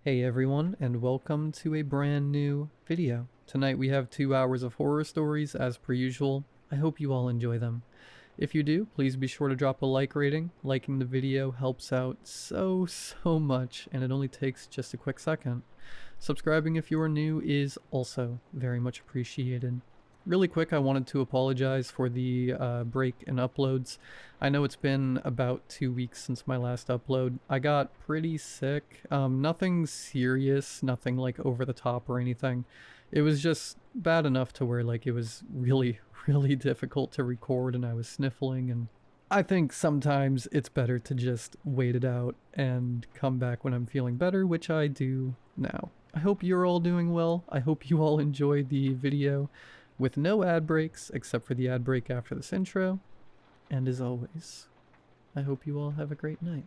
Hey everyone, and welcome to a brand new video. Tonight we have 2 hours of horror stories as per usual. I hope you all enjoy them. If you do, please be sure to drop a like rating. Liking the video helps out so much, and it only takes just a quick second. Subscribing if you are new is also very much appreciated. Really quick, I wanted to apologize for the break in uploads. I know it's been about 2 weeks since my last upload. I got pretty sick. Nothing serious, nothing like over the top or anything. It was just bad enough to where like it was really, really difficult to record and I was sniffling, and I think sometimes it's better to just wait it out and come back when I'm feeling better, which I do now. I hope you're all doing well. I hope you all enjoyed the video with no ad breaks except for the ad break after this intro. And as always, I hope you all have a great night.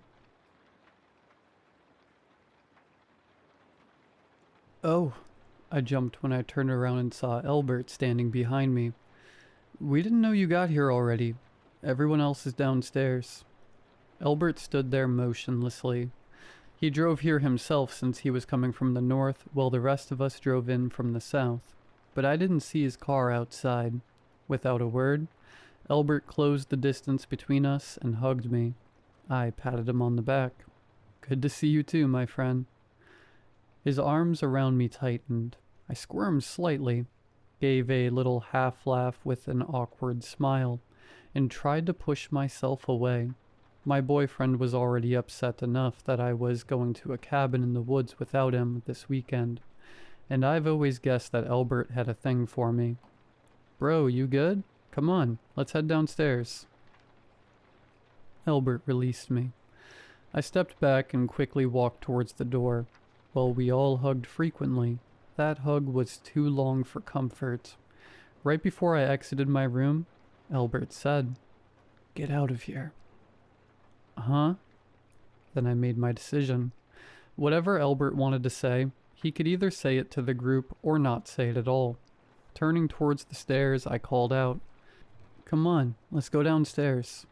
Oh, I jumped when I turned around and saw Albert standing behind me. We didn't know you got here already. Everyone else is downstairs. Albert stood there motionlessly. He drove here himself since he was coming from the north, while the rest of us drove in from the south. But I didn't see his car outside. Without a word, Albert closed the distance between us and hugged me. I patted him on the back. Good to see you too, my friend. His arms around me tightened. I squirmed slightly, gave a little half laugh with an awkward smile, and tried to push myself away. My boyfriend was already upset enough that I was going to a cabin in the woods without him this weekend, and I've always guessed that Albert had a thing for me. Bro, you good? Come on, let's head downstairs. Albert released me. I stepped back and quickly walked towards the door. While we all hugged frequently, that hug was too long for comfort. Right before I exited my room, Albert said, "Get out of here." Huh? Then I made my decision. Whatever Albert wanted to say, he could either say it to the group or not say it at all. Turning towards the stairs, I called out, "Come on, let's go downstairs."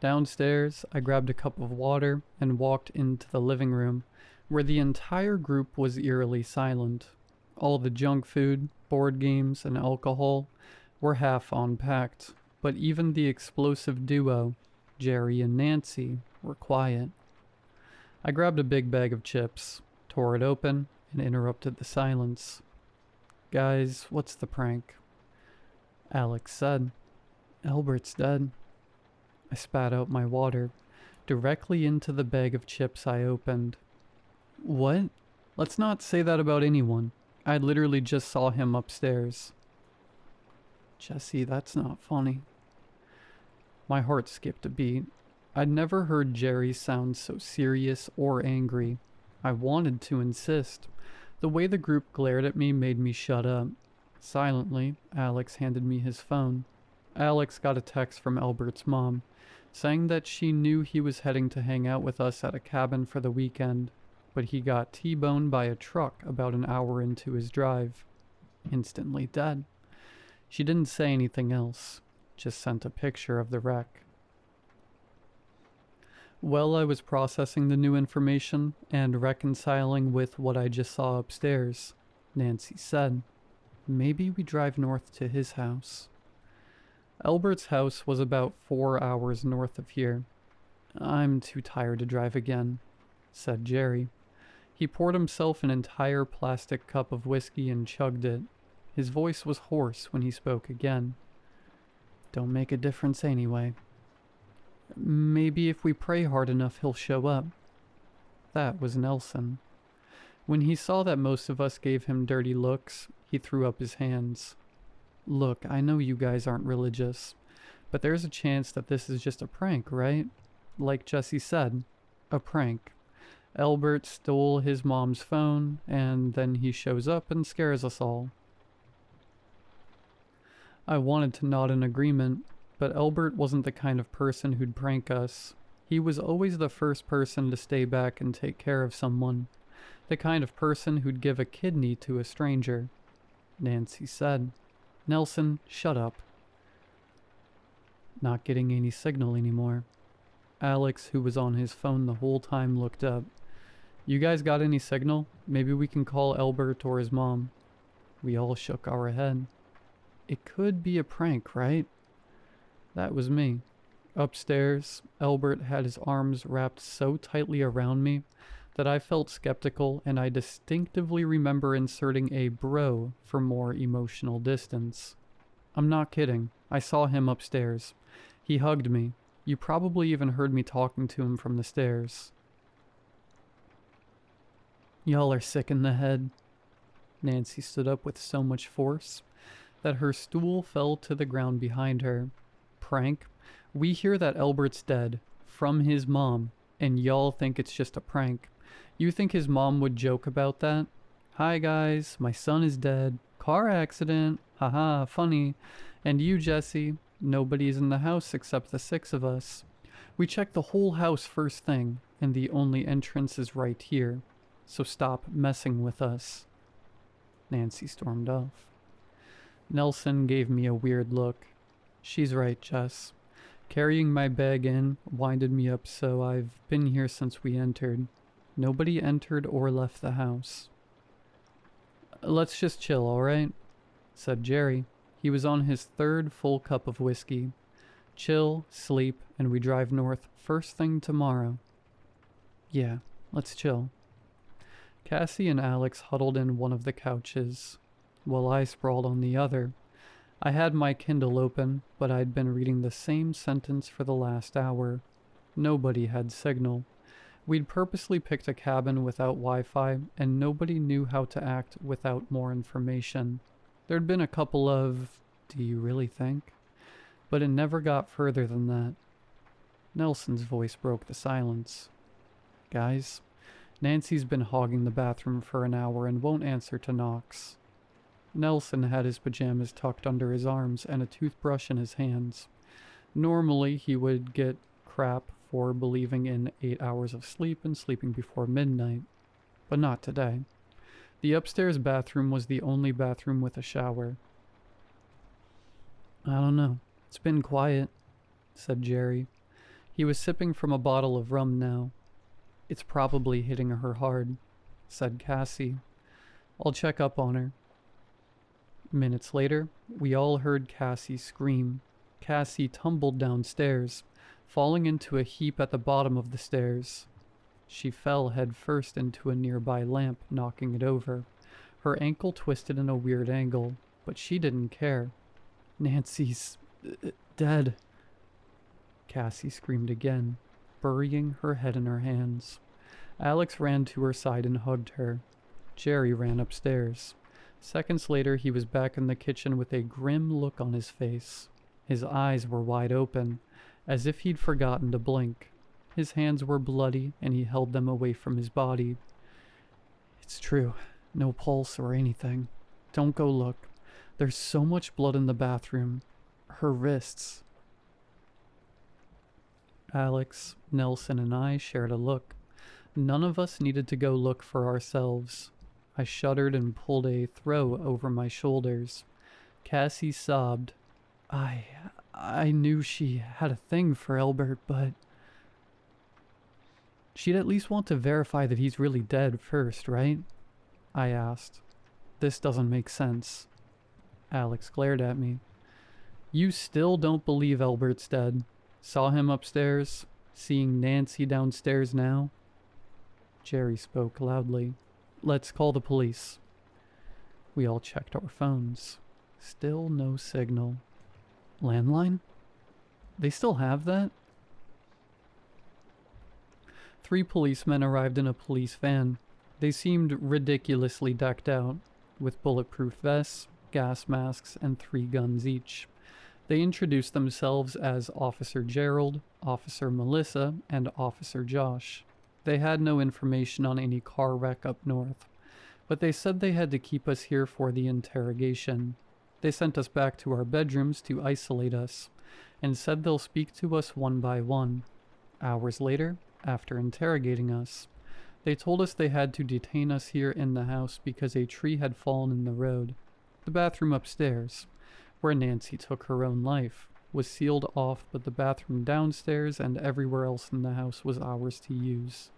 Downstairs, I grabbed a cup of water and walked into the living room, where the entire group was eerily silent. All the junk food, board games, and alcohol were half unpacked, but even the explosive duo, Jerry and Nancy, were quiet. I grabbed a big bag of chips, tore it open, and interrupted the silence. "Guys, what's the prank?" Alex said, "Albert's dead." I spat out my water, directly into the bag of chips I opened. What? Let's not say that about anyone. I literally just saw him upstairs. Jesse, that's not funny. My heart skipped a beat. I'd never heard Jerry sound so serious or angry. I wanted to insist. The way the group glared at me made me shut up. Silently, Alex handed me his phone. Alex got a text from Albert's mom, saying that she knew he was heading to hang out with us at a cabin for the weekend, but he got T-boned by a truck about an hour into his drive. Instantly dead. She didn't say anything else, just sent a picture of the wreck. While I was processing the new information and reconciling with what I just saw upstairs, Nancy said, "Maybe we drive north to his house." Albert's house was about 4 hours north of here. "I'm too tired to drive again," said Jerry. He poured himself an entire plastic cup of whiskey and chugged it. His voice was hoarse when he spoke again. "Don't make a difference anyway. Maybe if we pray hard enough he'll show up." That was Nelson. When he saw that most of us gave him dirty looks, he threw up his hands. "Look, I know you guys aren't religious, but there's a chance that this is just a prank, right? Like Jesse said, a prank. Albert stole his mom's phone, and then he shows up and scares us all." I wanted to nod in agreement, but Albert wasn't the kind of person who'd prank us. He was always the first person to stay back and take care of someone. The kind of person who'd give a kidney to a stranger. Nancy said, "Nelson, shut up." Not getting any signal anymore. Alex, who was on his phone the whole time, looked up. You guys got any signal? Maybe we can call Albert or his mom. We all shook our head. It could be a prank, right? That was me. Upstairs, Albert had his arms wrapped so tightly around me that I felt skeptical, and I distinctively remember inserting a bro for more emotional distance. I'm not kidding. I saw him upstairs. He hugged me. You probably even heard me talking to him from the stairs. Y'all are sick in the head. Nancy stood up with so much force that her stool fell to the ground behind her. Prank? We hear that Albert's dead, from his mom, and y'all think it's just a prank. You think his mom would joke about that? Hi guys, my son is dead. Car accident. Haha, funny. And you, Jesse, nobody's in the house except the 6 of us. We checked the whole house first thing, and the only entrance is right here. So stop messing with us. Nancy stormed off. Nelson gave me a weird look. She's right, Jess. Carrying my bag in winded me up, so I've been here since we entered. Nobody entered or left the house. Let's just chill, alright? Said Jerry. He was on his 3rd full cup of whiskey. Chill, sleep, and we drive north first thing tomorrow. Yeah, let's chill. Cassie and Alex huddled in one of the couches, while I sprawled on the other. I had my Kindle open, but I'd been reading the same sentence for the last hour. Nobody had signal. We'd purposely picked a cabin without Wi-Fi, and nobody knew how to act without more information. There'd been a couple of, do you really think? But it never got further than that. Nelson's voice broke the silence. Guys, Nancy's been hogging the bathroom for an hour and won't answer to knocks. Nelson had his pajamas tucked under his arms and a toothbrush in his hands. Normally, he would get crap for believing in 8 hours of sleep and sleeping before midnight, but not today. The upstairs bathroom was the only bathroom with a shower. I don't know. It's been quiet, said Jerry. He was sipping from a bottle of rum now. It's probably hitting her hard, said Cassie. I'll check up on her. Minutes later, we all heard Cassie scream. Cassie tumbled downstairs, falling into a heap at the bottom of the stairs. She fell head first into a nearby lamp, knocking it over. Her ankle twisted in a weird angle, but she didn't care. Nancy's dead. Cassie screamed again, burying her head in her hands. Alex ran to her side and hugged her. Jerry ran upstairs. Seconds later, he was back in the kitchen with a grim look on his face. His eyes were wide open, as if he'd forgotten to blink. His hands were bloody, and he held them away from his body. It's true. No pulse or anything. Don't go look. There's so much blood in the bathroom. Her wrists. Alex, Nelson, and I shared a look. None of us needed to go look for ourselves. I shuddered and pulled a throw over my shoulders. Cassie sobbed. I knew she had a thing for Albert, but... She'd at least want to verify that he's really dead first, right? I asked. This doesn't make sense. Alex glared at me. You still don't believe Albert's dead? Saw him upstairs? Seeing Nancy downstairs now? Jerry spoke loudly. Let's call the police. We all checked our phones. Still no signal. Landline? They still have that? 3 policemen arrived in a police van. They seemed ridiculously decked out, with bulletproof vests, gas masks, and 3 guns each. They introduced themselves as Officer Gerald, Officer Melissa, and Officer Josh. They had no information on any car wreck up north, but they said they had to keep us here for the interrogation. They sent us back to our bedrooms to isolate us, and said they'll speak to us one by one. Hours later, after interrogating us, they told us they had to detain us here in the house because a tree had fallen in the road. The bathroom upstairs, where Nancy took her own life, was sealed off, but the bathroom downstairs and everywhere else in the house was ours to use.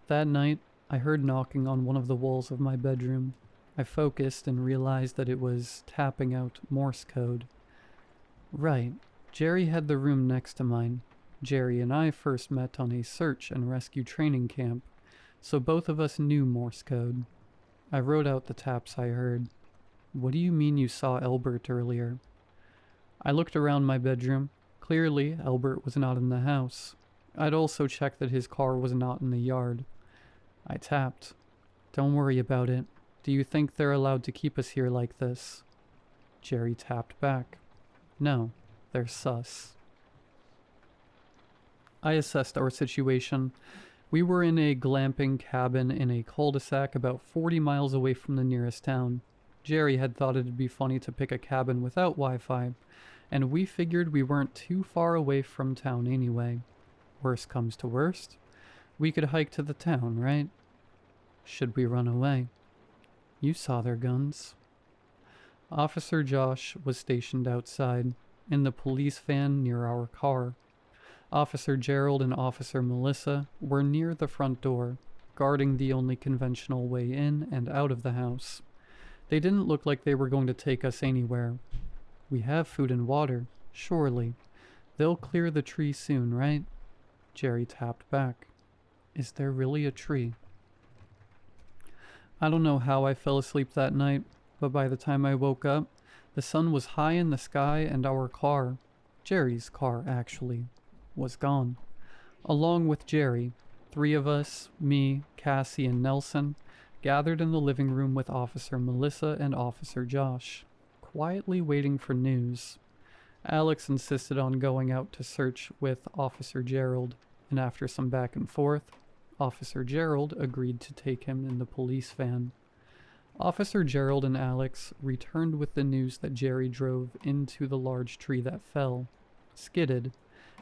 That night, I heard knocking on one of the walls of my bedroom. I focused and realized that it was tapping out Morse code. Right, Jerry had the room next to mine. Jerry and I first met on a search and rescue training camp, so both of us knew Morse code. I wrote out the taps I heard. What do you mean you saw Albert earlier? I looked around my bedroom. Clearly, Albert was not in the house. I'd also checked that his car was not in the yard. I tapped. Don't worry about it. Do you think they're allowed to keep us here like this? Jerry tapped back. No, they're sus. I assessed our situation. We were in a glamping cabin in a cul-de-sac about 40 miles away from the nearest town. Jerry had thought it'd be funny to pick a cabin without Wi-Fi, and we figured we weren't too far away from town anyway. Worst comes to worst, we could hike to the town, right? Should we run away? You saw their guns. Officer Josh was stationed outside, in the police van near our car. Officer Gerald and Officer Melissa were near the front door, guarding the only conventional way in and out of the house. They didn't look like they were going to take us anywhere. We have food and water, surely. They'll clear the tree soon, right? Jerry tapped back. Is there really a tree? I don't know how I fell asleep that night, but by the time I woke up, the sun was high in the sky and our car, Jerry's car actually, was gone. Along with Jerry, 3 of us, me, Cassie, and Nelson, gathered in the living room with Officer Melissa and Officer Josh, quietly waiting for news. Alex insisted on going out to search with Officer Gerald, and after some back and forth, Officer Gerald agreed to take him in the police van. Officer Gerald and Alex returned with the news that Jerry drove into the large tree that fell, skidded,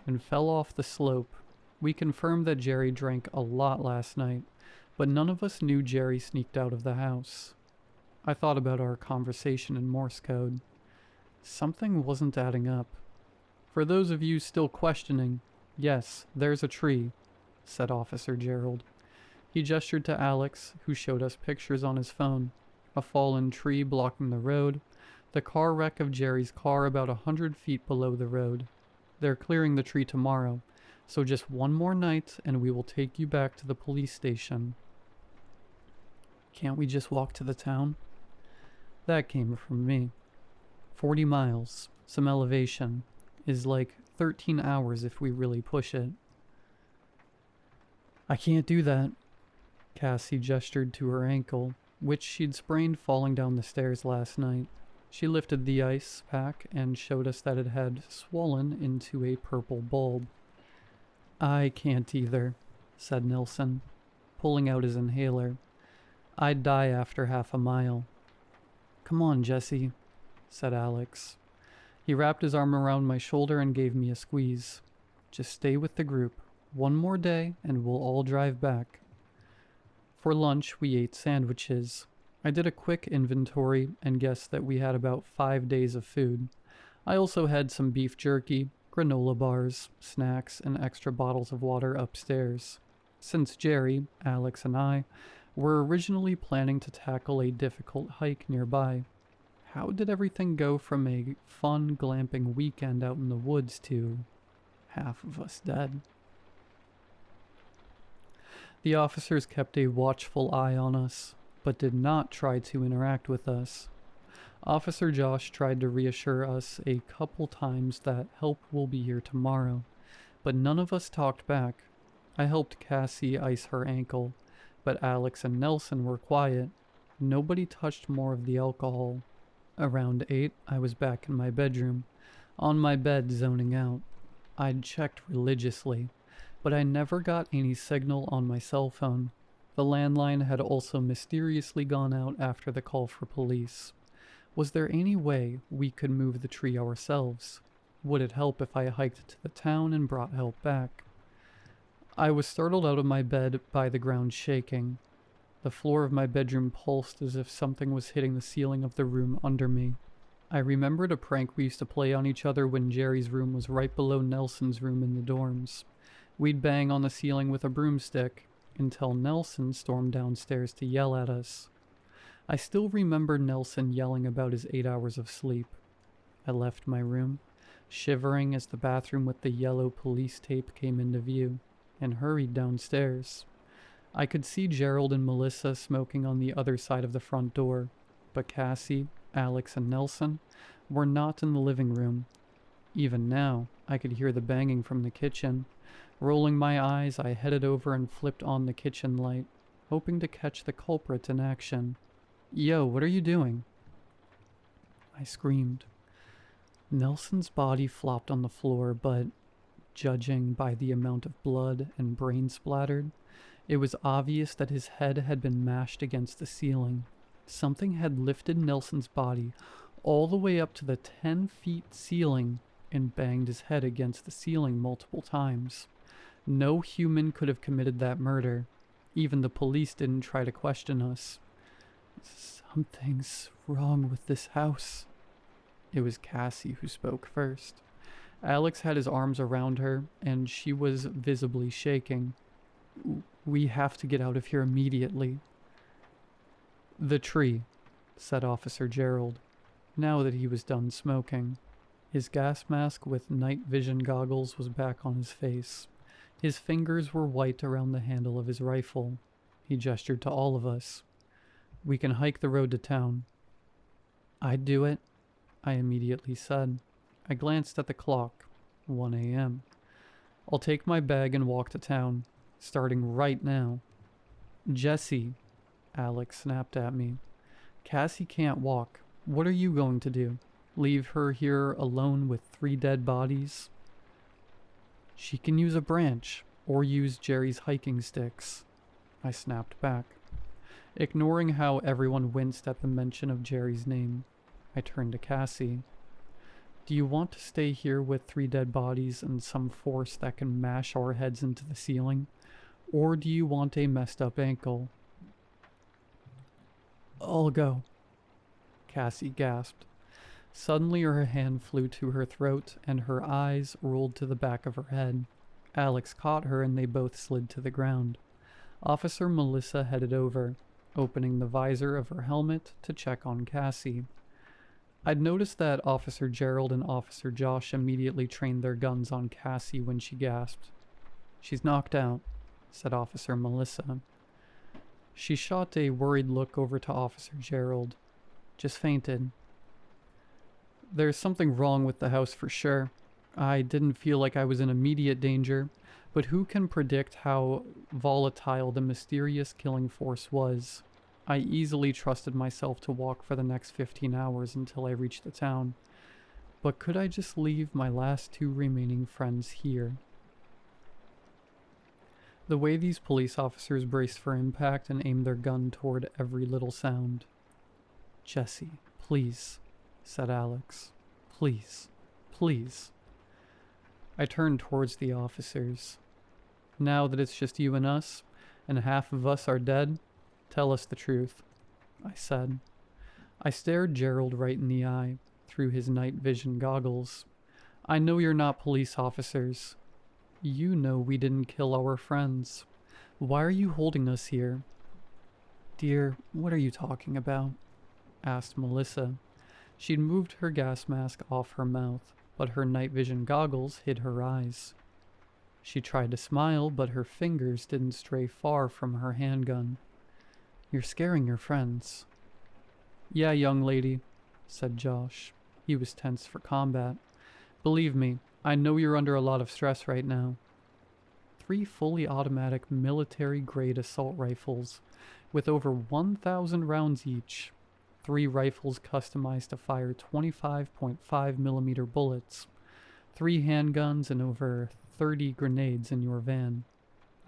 and fell off the slope. We confirmed that Jerry drank a lot last night, but none of us knew Jerry sneaked out of the house. I thought about our conversation in Morse code. Something wasn't adding up. For those of you still questioning, yes, there's a tree, said Officer Gerald. He gestured to Alex, who showed us pictures on his phone. A fallen tree blocking the road, the car wreck of Jerry's car about 100 feet below the road. They're clearing the tree tomorrow, so just one more night and we will take you back to the police station. Can't we just walk to the town? That came from me. 40 miles, some elevation, is like 13 hours if we really push it. I can't do that. Cassie gestured to her ankle, which she'd sprained falling down the stairs last night. She lifted the ice pack and showed us that it had swollen into a purple bulb. I can't either, said Nelson, pulling out his inhaler. I'd die after half a mile. Come on, Jesse, said Alex. He wrapped his arm around my shoulder and gave me a squeeze. Just stay with the group. One more day and we'll all drive back. For lunch, we ate sandwiches. I did a quick inventory and guessed that we had about 5 days of food. I also had some beef jerky, granola bars, snacks, and extra bottles of water upstairs. Since Jerry, Alex, and I were originally planning to tackle a difficult hike nearby, how did everything go from a fun glamping weekend out in the woods to half of us dead? The officers kept a watchful eye on us, but did not try to interact with us. Officer Josh tried to reassure us a couple times that help will be here tomorrow, but none of us talked back. I helped Cassie ice her ankle, but Alex and Nelson were quiet. Nobody touched more of the alcohol. Around 8, I was back in my bedroom, on my bed zoning out. I'd checked religiously, but I never got any signal on my cell phone. The landline had also mysteriously gone out after the call for police. Was there any way we could move the tree ourselves? Would it help if I hiked to the town and brought help back? I was startled out of my bed by the ground shaking. The floor of my bedroom pulsed as if something was hitting the ceiling of the room under me. I remembered a prank we used to play on each other when Jerry's room was right below Nelson's room in the dorms. We'd bang on the ceiling with a broomstick, until Nelson stormed downstairs to yell at us. I still remember Nelson yelling about his 8 hours of sleep. I left my room, shivering as the bathroom with the yellow police tape came into view, and hurried downstairs. I could see Gerald and Melissa smoking on the other side of the front door, but Cassie, Alex, and Nelson were not in the living room. Even now, I could hear the banging from the kitchen. Rolling my eyes, I headed over and flipped on the kitchen light, hoping to catch the culprit in action. "Yo, what are you doing?" I screamed. Nelson's body flopped on the floor, but, judging by the amount of blood and brain splattered, it was obvious that his head had been mashed against the ceiling. Something had lifted Nelson's body all the way up to the 10-feet ceiling and banged his head against the ceiling multiple times. No human could have committed that murder. Even the police didn't try to question us. "Something's wrong with this house." It was Cassie who spoke first. Alex had his arms around her, and she was visibly shaking. "We have to get out of here immediately." "The tree," said Officer Gerald, now that he was done smoking. His gas mask with night vision goggles was back on his face. His fingers were white around the handle of his rifle. He gestured to all of us. "We can hike the road to town." "I'd do it," I immediately said. I glanced at the clock. 1 a.m. "I'll take my bag and walk to town, starting right now." "Jesse," Alex snapped at me. "Cassie can't walk. What are you going to do? Leave her here alone with 3 dead bodies?" "She can use a branch, or use Jerry's hiking sticks," I snapped back. Ignoring how everyone winced at the mention of Jerry's name, I turned to Cassie. "Do you want to stay here with 3 dead bodies and some force that can mash our heads into the ceiling? Or do you want a messed up ankle?" "I'll go," Cassie gasped. Suddenly her hand flew to her throat and her eyes rolled to the back of her head. Alex caught her and they both slid to the ground. Officer Melissa headed over, opening the visor of her helmet to check on Cassie. I'd noticed that Officer Gerald and Officer Josh immediately trained their guns on Cassie when she gasped. "She's knocked out," said Officer Melissa. She shot a worried look over to Officer Gerald. "Just fainted." "There's something wrong with the house for sure. I didn't feel like I was in immediate danger, but who can predict how volatile the mysterious killing force was? I easily trusted myself to walk for the next 15 hours until I reached the town. But could I just leave my last 2 remaining friends here? The way these police officers braced for impact and aimed their gun toward every little sound. "Jesse, please," said Alex. "Please, please." I turned towards the officers. "Now that it's just you and us, and half of us are dead, tell us the truth," I said. I stared Gerald right in the eye, through his night vision goggles. "I know you're not police officers. You know we didn't kill our friends. Why are you holding us here?" "Dear, what are you talking about?" asked Melissa. She'd moved her gas mask off her mouth, but her night vision goggles hid her eyes. She tried to smile, but her fingers didn't stray far from her handgun. "You're scaring your friends." "Yeah, young lady," said Josh. He was tense for combat. "Believe me, I know you're under a lot of stress right now." 3 fully automatic military-grade assault rifles, with over 1,000 rounds each. 3 rifles customized to fire 25.5mm bullets. 3 handguns and over 30 grenades in your van,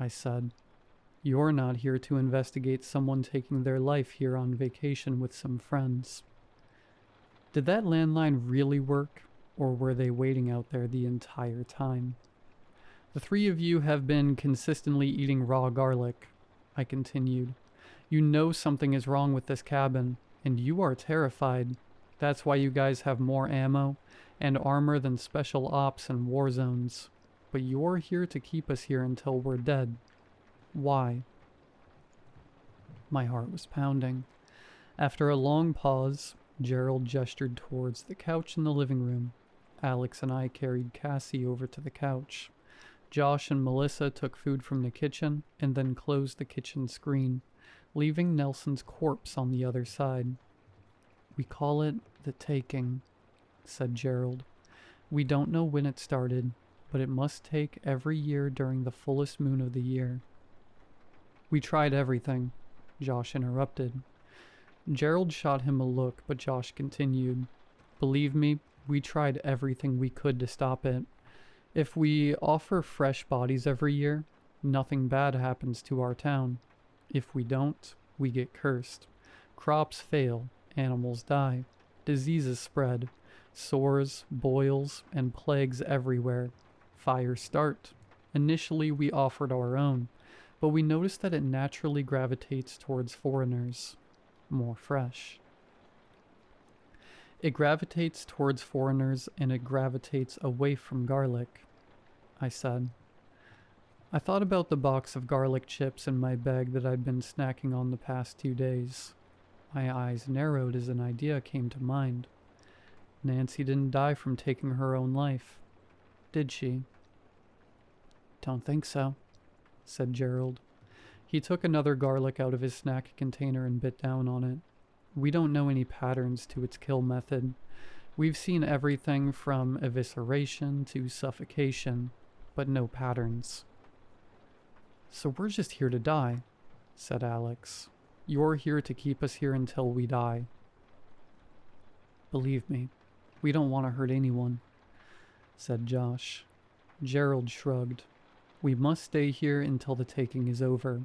I said. "You're not here to investigate someone taking their life here on vacation with some friends." Did that landline really work, or were they waiting out there the entire time? "The 3 of you have been consistently eating raw garlic," I continued. "You know something is wrong with this cabin, and you are terrified. That's why you guys have more ammo and armor than special ops and war zones. But you're here to keep us here until we're dead. Why?" My heart was pounding. After a long pause, Gerald gestured towards the couch in the living room. Alex and I carried Cassie over to the couch. Josh and Melissa took food from the kitchen and then closed the kitchen screen, leaving Nelson's corpse on the other side. "We call it the taking," said Gerald. "We don't know when it started, but it must take every year during the fullest moon of the year." "We tried everything," Josh interrupted. Gerald shot him a look, but Josh continued. "Believe me, we tried everything we could to stop it. If we offer fresh bodies every year, nothing bad happens to our town. If we don't, we get cursed. Crops fail, animals die, diseases spread, sores, boils, and plagues everywhere. Fires start. Initially, we offered our own, but we noticed that it naturally gravitates towards foreigners. More fresh. It gravitates towards foreigners and it gravitates away from garlic," I said. I thought about the box of garlic chips in my bag that I'd been snacking on the past 2 days. My eyes narrowed as an idea came to mind. Nancy didn't die from taking her own life, did she? "Don't think so," said Gerald. He took another garlic out of his snack container and bit down on it. "We don't know any patterns to its kill method. We've seen everything from evisceration to suffocation, but no patterns." "So we're just here to die," said Alex. "You're here to keep us here until we die." "Believe me, we don't want to hurt anyone," said Josh. Gerald shrugged. "We must stay here until the taking is over.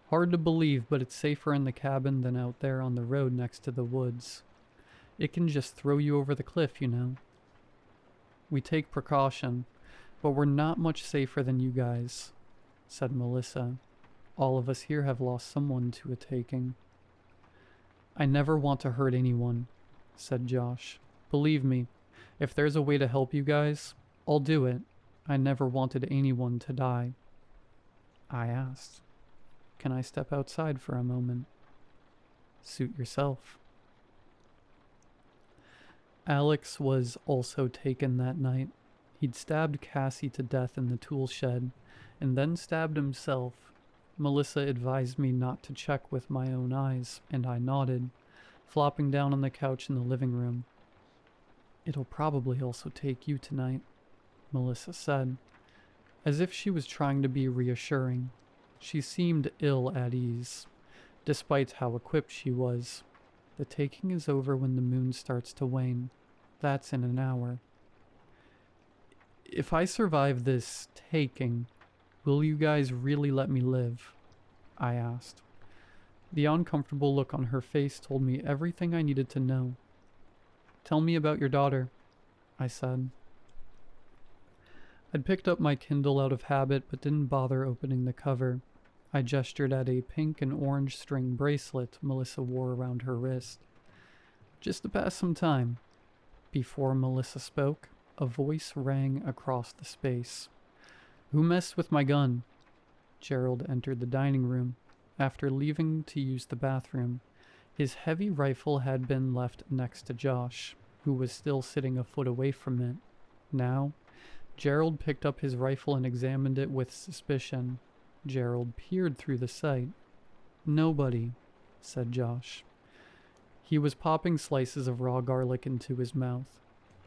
Hard to believe, but it's safer in the cabin than out there on the road next to the woods. It can just throw you over the cliff, you know. We take precaution, but we're not much safer than you guys," said Melissa. "All of us here have lost someone to a taking." "I never want to hurt anyone," said Josh. "Believe me, if there's a way to help you guys, I'll do it. I never wanted anyone to die." I asked, "Can I step outside for a moment?" "Suit yourself." Alex was also taken that night. He'd stabbed Cassie to death in the tool shed, and then stabbed himself. Melissa advised me not to check with my own eyes, and I nodded, flopping down on the couch in the living room. "It'll probably also take you tonight," Melissa said, as if she was trying to be reassuring. She seemed ill at ease, despite how equipped she was. "The taking is over when the moon starts to wane. That's in an hour." "If I survive this taking, will you guys really let me live?" I asked. The uncomfortable look on her face told me everything I needed to know. "Tell me about your daughter," I said. I'd picked up my Kindle out of habit but didn't bother opening the cover. I gestured at a pink and orange string bracelet Melissa wore around her wrist. "Just to pass some time." Before Melissa spoke, a voice rang across the space. "Who messed with my gun?" Gerald entered the dining room. After leaving to use the bathroom, his heavy rifle had been left next to Josh, who was still sitting a foot away from it. Now, Gerald picked up his rifle and examined it with suspicion. Gerald peered through the sight. "Nobody," said Josh. He was popping slices of raw garlic into his mouth.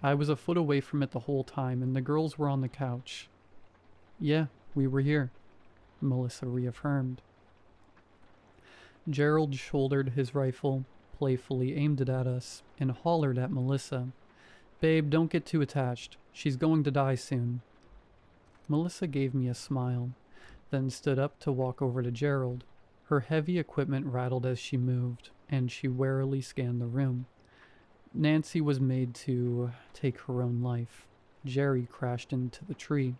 "I was a foot away from it the whole time, and the girls were on the couch." "Yeah, we were here," Melissa reaffirmed. Gerald shouldered his rifle, playfully aimed it at us, and hollered at Melissa. "Babe, don't get too attached. She's going to die soon." Melissa gave me a smile, then stood up to walk over to Gerald. Her heavy equipment rattled as she moved, and she warily scanned the room. Nancy was made to take her own life. Jerry crashed into the tree.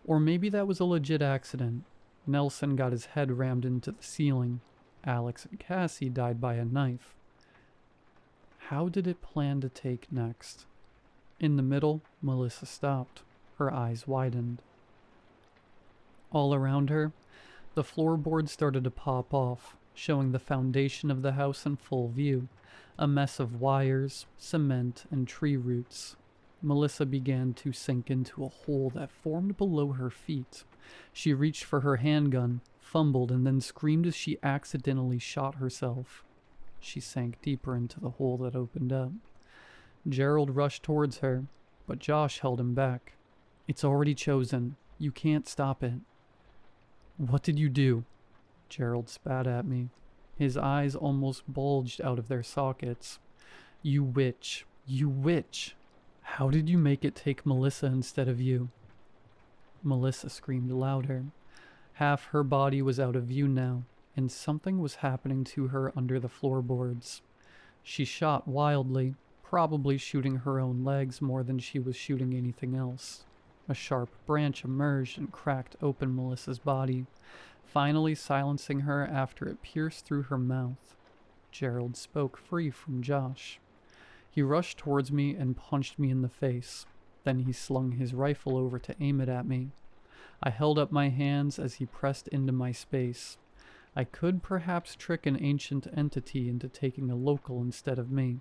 Or maybe that was a legit accident. Nelson got his head rammed into the ceiling. Alex and Cassie died by a knife. How did it plan to take next? In the middle, Melissa stopped. Her eyes widened. All around her, the floorboards started to pop off, showing the foundation of the house in full view, a mess of wires, cement, and tree roots. Melissa began to sink into a hole that formed below her feet. She reached for her handgun, fumbled, and then screamed as she accidentally shot herself. She sank deeper into the hole that opened up. Gerald rushed towards her, but Josh held him back. "It's already chosen. You can't stop it." "What did you do?" Gerald spat at me. His eyes almost bulged out of their sockets. "You witch. You witch. How did you make it take Melissa instead of you?" Melissa screamed louder. Half her body was out of view now, and something was happening to her under the floorboards. She shot wildly, probably shooting her own legs more than she was shooting anything else. A sharp branch emerged and cracked open Melissa's body, finally silencing her after it pierced through her mouth. Gerald spoke free from Josh. He rushed towards me and punched me in the face. Then he slung his rifle over to aim it at me. I held up my hands as he pressed into my space. I could perhaps trick an ancient entity into taking a local instead of me,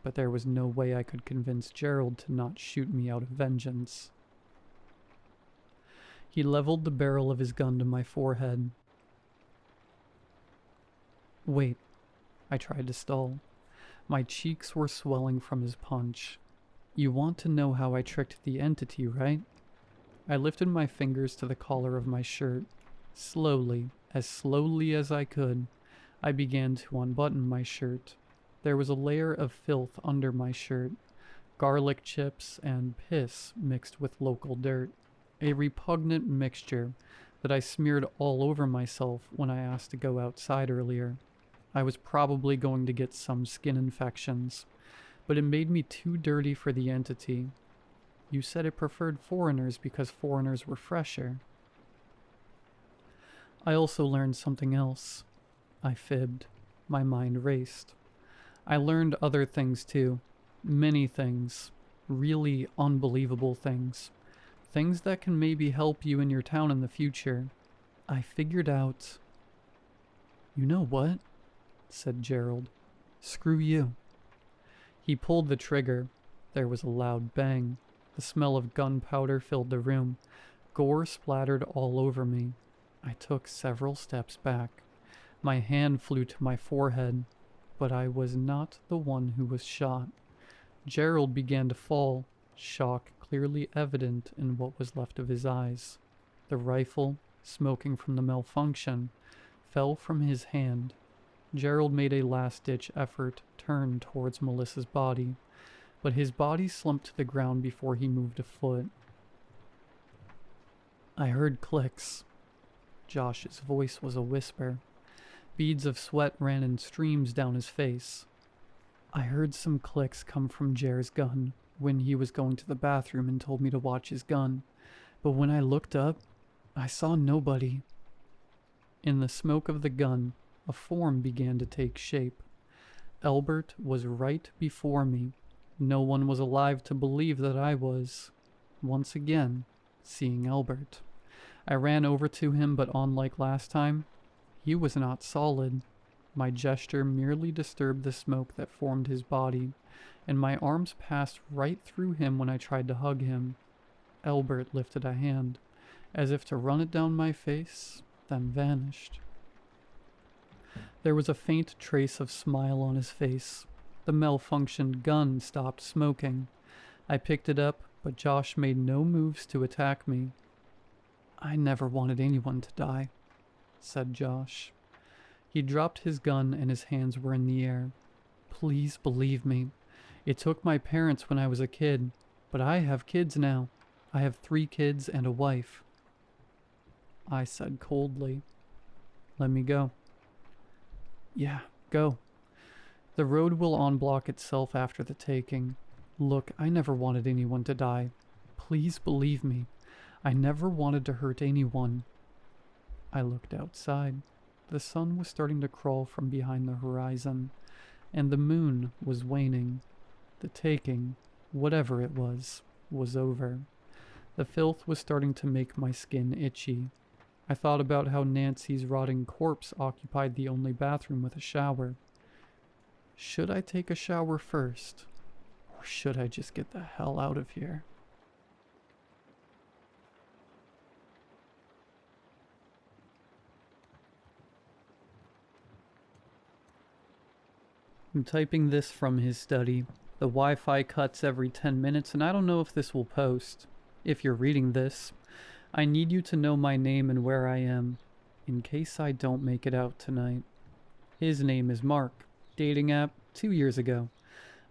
but there was no way I could convince Gerald to not shoot me out of vengeance. He leveled the barrel of his gun to my forehead. "Wait," I tried to stall. My cheeks were swelling from his punch. "You want to know how I tricked the entity, right?" I lifted my fingers to the collar of my shirt. Slowly as I could, I began to unbutton my shirt. There was a layer of filth under my shirt, garlic chips and piss mixed with local dirt, a repugnant mixture that I smeared all over myself when I asked to go outside earlier. I was probably going to get some skin infections, but it made me too dirty for the entity. "You said it preferred foreigners because foreigners were fresher." I also learned something else. I fibbed. My mind raced. I learned other things too. Many things. Really unbelievable things. Things that can maybe help you in your town in the future. I figured out... "You know what?" said Gerald. "Screw you." He pulled the trigger. There was a loud bang. The smell of gunpowder filled the room. Gore splattered all over me. I took several steps back. My hand flew to my forehead, but I was not the one who was shot. Gerald began to fall, shock clearly evident in what was left of his eyes. The rifle, smoking from the malfunction, fell from his hand. Gerald made a last-ditch effort, turned towards Melissa's body, but his body slumped to the ground before he moved a foot. I heard clicks. Josh's voice was a whisper. Beads of sweat ran in streams down his face. I heard some clicks come from Jer's gun when he was going to the bathroom and told me to watch his gun, but when I looked up, I saw nobody. In the smoke of the gun, a form began to take shape. Albert was right before me. No one was alive to believe that I was, once again, seeing Albert. I ran over to him, but unlike last time, he was not solid. My gesture merely disturbed the smoke that formed his body, and my arms passed right through him when I tried to hug him. Albert lifted a hand, as if to run it down my face, then vanished. There was a faint trace of smile on his face. The malfunctioned gun stopped smoking. I picked it up, but Josh made no moves to attack me. "I never wanted anyone to die," said Josh. He dropped his gun and his hands were in the air. "Please believe me. It took my parents when I was a kid, but I have kids now. I have 3 kids and a wife." I said coldly, "Let me go." "Yeah, go. The road will unblock itself after the taking. Look, I never wanted anyone to die. Please believe me. I never wanted to hurt anyone." I looked outside. The sun was starting to crawl from behind the horizon, and the moon was waning. The taking, whatever it was over. The filth was starting to make my skin itchy. I thought about how Nancy's rotting corpse occupied the only bathroom with a shower. Should I take a shower first? Or should I just get the hell out of here? I'm typing this from his study. The Wi-Fi cuts every 10 minutes, and I don't know if this will post. If you're reading this, I need you to know my name and where I am, in case I don't make it out tonight. His name is Mark. Dating app 2 years ago.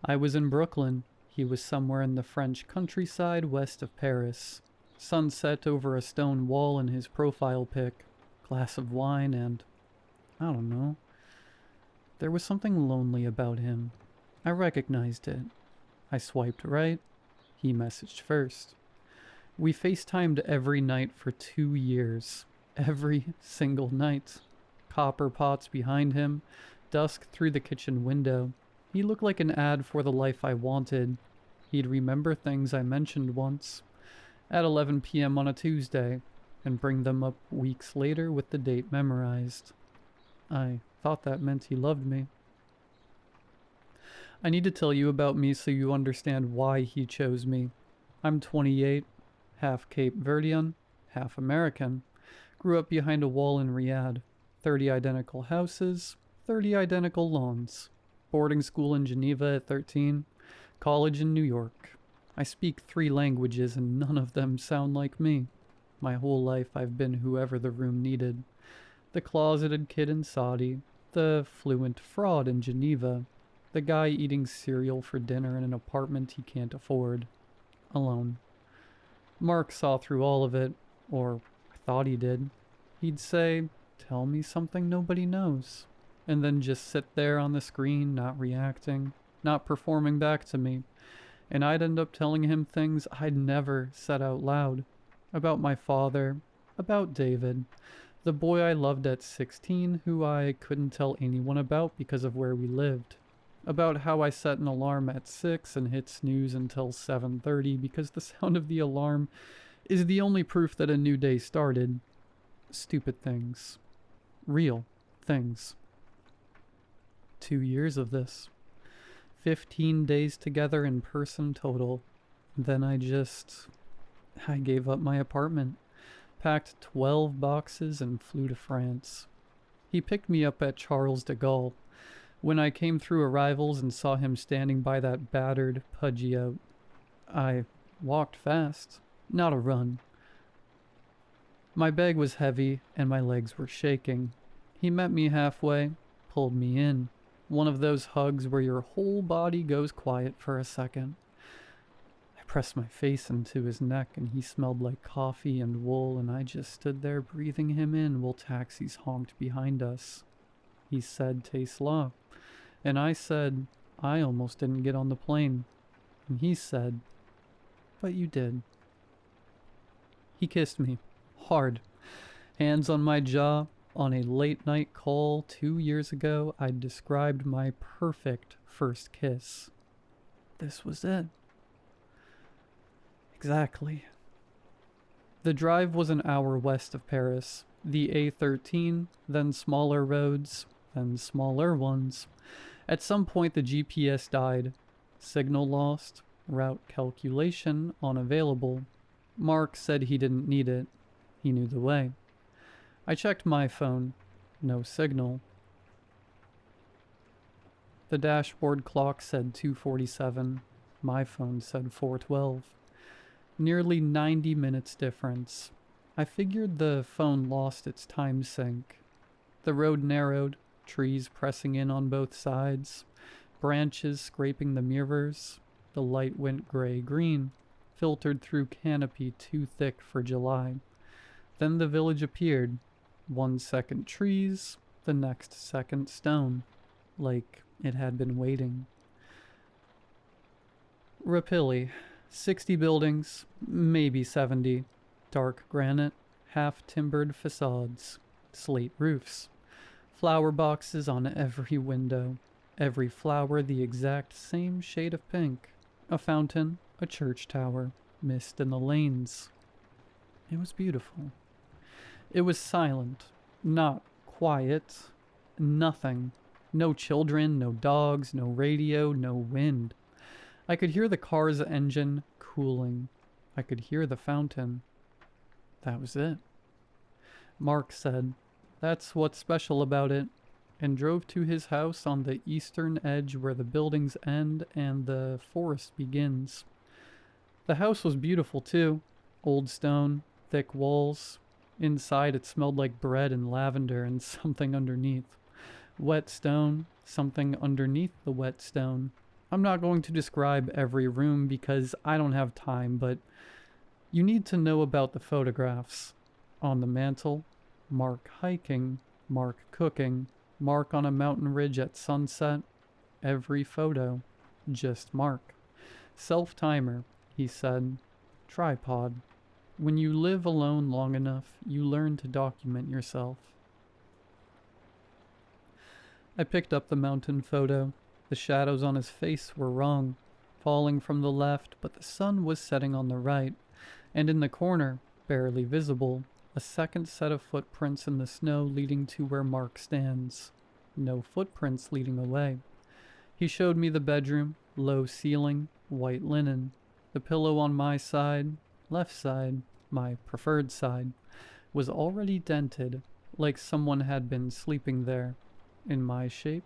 I was in Brooklyn. He was somewhere in the French countryside west of Paris. Sunset over a stone wall in his profile pic. Glass of wine and... I don't know. There was something lonely about him. I recognized it. I swiped right. He messaged first. We FaceTimed every night for 2 years. Every single night. Copper pots behind him. Dusk through the kitchen window. He looked like an ad for the life I wanted. He'd remember things I mentioned once. At 11 p.m. on a Tuesday. And bring them up weeks later with the date memorized. I thought that meant he loved me. I need to tell you about me so you understand why he chose me. I'm 28, half Cape Verdean, half American. Grew up behind a wall in Riyadh. 30 identical houses, 30 identical lawns. Boarding school in Geneva at 13. College in New York. I speak 3 languages and none of them sound like me. My whole life I've been whoever the room needed. The closeted kid in Saudi. The fluent fraud in Geneva. The guy eating cereal for dinner in an apartment he can't afford. Alone. Mark saw through all of it, or I thought he did. He'd say, "Tell me something nobody knows," and then just sit there on the screen, not reacting, not performing back to me, and I'd end up telling him things I'd never said out loud. About my father, about David, the boy I loved at 16 who I couldn't tell anyone about because of where we lived. About how I set an alarm at 6 and hit snooze until 7:30 because the sound of the alarm is the only proof that a new day started. Stupid things. Real things. 2 years of this. 15 days together in person total. Then I gave up my apartment. Packed 12 boxes and flew to France. He picked me up at Charles de Gaulle. When I came through arrivals and saw him standing by that battered Peugeot, I walked fast, not a run. My bag was heavy and my legs were shaking. He met me halfway, pulled me in. One of those hugs where your whole body goes quiet for a second. I pressed my face into his neck and he smelled like coffee and wool, and I just stood there breathing him in while taxis honked behind us. He said, "Tastes law." And I said, "I almost didn't get on the plane." And he said, "But you did." He kissed me. Hard. Hands on my jaw. On a late night call 2 years ago, I described my perfect first kiss. This was it. Exactly. The drive was an hour west of Paris. The A13, then smaller roads, then smaller ones. At some point the GPS died. Signal lost. Route calculation unavailable. Mark said he didn't need it. He knew the way. I checked my phone. No signal. The dashboard clock said 2:47. My phone said 4:12. Nearly 90 minutes difference. I figured the phone lost its time sync. The road narrowed, trees pressing in on both sides, branches scraping the mirrors. The light went gray-green, filtered through canopy too thick for July. Then the village appeared. 1 second trees, the next second stone, like it had been waiting. Rapilli, 60 buildings, maybe 70. Dark granite, half-timbered facades, slate roofs. Flower boxes on every window, every flower the exact same shade of pink. A fountain, a church tower, mist in the lanes. It was beautiful. It was silent, not quiet, nothing. No children, no dogs, no radio, no wind. I could hear the car's engine cooling. I could hear the fountain. That was it. Mark said, "That's what's special about it," and drove to his house on the eastern edge where the buildings end and the forest begins. The house was beautiful too. Old stone, thick walls. Inside it smelled like bread and lavender and something underneath. Wet stone, something underneath the wet stone. I'm not going to describe every room because I don't have time, but you need to know about the photographs. On the mantle, Mark hiking, Mark cooking, Mark on a mountain ridge at sunset. Every photo, just Mark. Self-timer, he said. Tripod. When you live alone long enough, you learn to document yourself. I picked up the mountain photo. The shadows on his face were wrong, falling from the left, but the sun was setting on the right, and in the corner, barely visible, a second set of footprints in the snow leading to where Mark stands. No footprints leading away. He showed me the bedroom, low ceiling, white linen. The pillow on my side, left side, my preferred side, was already dented, like someone had been sleeping there. In my shape.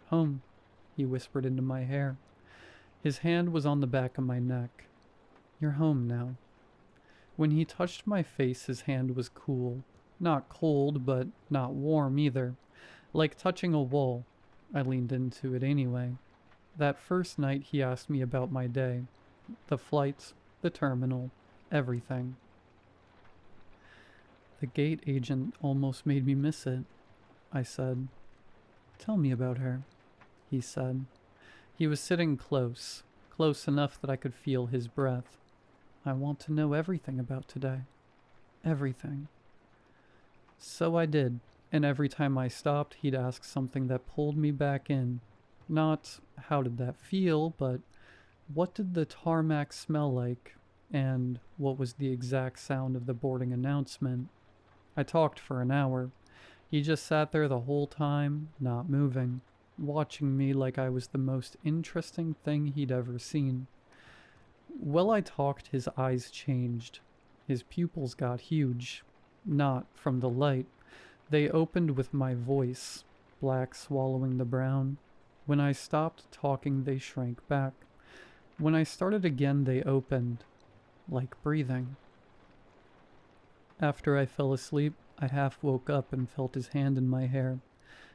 Home, he whispered into my hair. His hand was on the back of my neck. You're home now. When he touched my face, his hand was cool. Not cold, but not warm either. Like touching a wall. I leaned into it anyway. That first night he asked me about my day. The flights, the terminal, everything. The gate agent almost made me miss it, I said. Tell me about her, he said. He was sitting close enough that I could feel his breath. I want to know everything about today. Everything. So I did, and every time I stopped, he'd ask something that pulled me back in. Not, how did that feel, but what did the tarmac smell like, and what was the exact sound of the boarding announcement? I talked for an hour. He just sat there the whole time, not moving, watching me like I was the most interesting thing he'd ever seen. While I talked, his eyes changed. His pupils got huge. Not from the light. They opened with my voice, black swallowing the brown. When I stopped talking, they shrank back. When I started again, they opened, like breathing. After I fell asleep, I half woke up and felt his hand in my hair.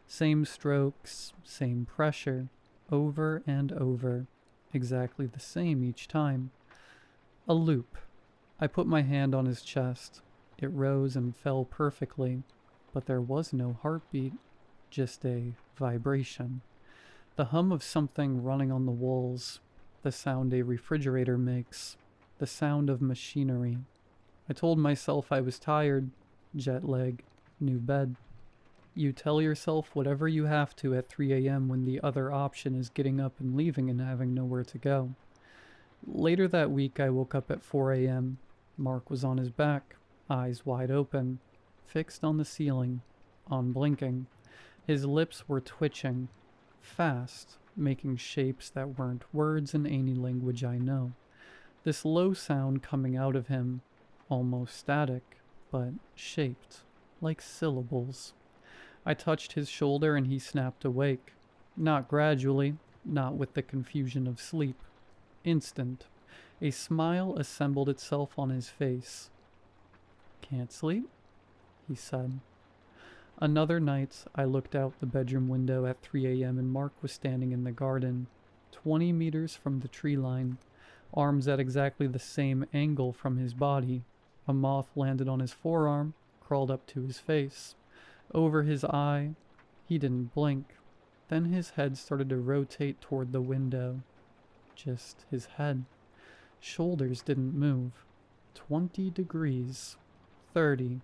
Same strokes, same pressure, over and over, exactly the same each time. A loop. I put my hand on his chest. It rose and fell perfectly, but there was no heartbeat, just a vibration. The hum of something running on the walls, the sound a refrigerator makes, the sound of machinery. I told myself I was tired, jet lag, new bed. You tell yourself whatever you have to at 3 a.m. when the other option is getting up and leaving and having nowhere to go. Later that week, I woke up at 4 a.m. Mark was on his back, eyes wide open, fixed on the ceiling, unblinking. His lips were twitching, fast, making shapes that weren't words in any language I know. This low sound coming out of him, almost static, but shaped, like syllables. I touched his shoulder and he snapped awake. Not gradually, not with the confusion of sleep. Instant. A smile assembled itself on his face. Can't sleep? He said. Another night, I looked out the bedroom window at 3 a.m. and Mark was standing in the garden, 20 meters from the tree line, arms at exactly the same angle from his body. A moth landed on his forearm, crawled up to his face. Over his eye, he didn't blink. Then his head started to rotate toward the window. Just his head. Shoulders didn't move. 20 degrees. 30.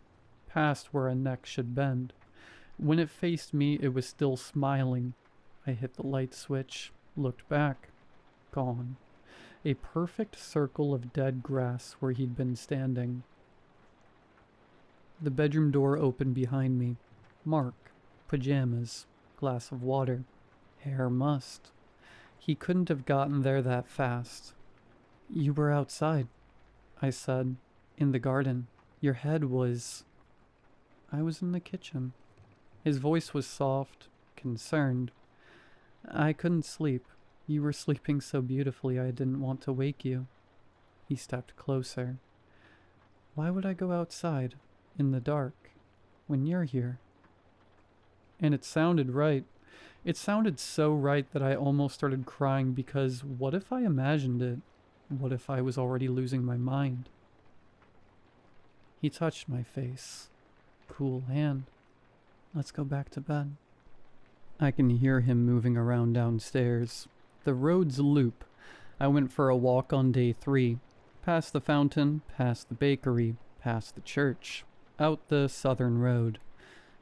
Past where a neck should bend. When it faced me, it was still smiling. I hit the light switch, looked back. Gone. A perfect circle of dead grass where he'd been standing. The bedroom door opened behind me. Mark. Pajamas. Glass of water. Hair mussed. He couldn't have gotten there that fast. "You were outside," I said. "In the garden. Your head was—" "I was in the kitchen." His voice was soft, concerned. "I couldn't sleep. You were sleeping so beautifully I didn't want to wake you." He stepped closer. "Why would I go outside, in the dark, when you're here?" And it sounded right. It sounded so right that I almost started crying because what if I imagined it? What if I was already losing my mind? He touched my face. Cool hand. "Let's go back to bed." I can hear him moving around downstairs. The roads loop. I went for a walk on day 3. Past the fountain, past the bakery, past the church. Out the southern road.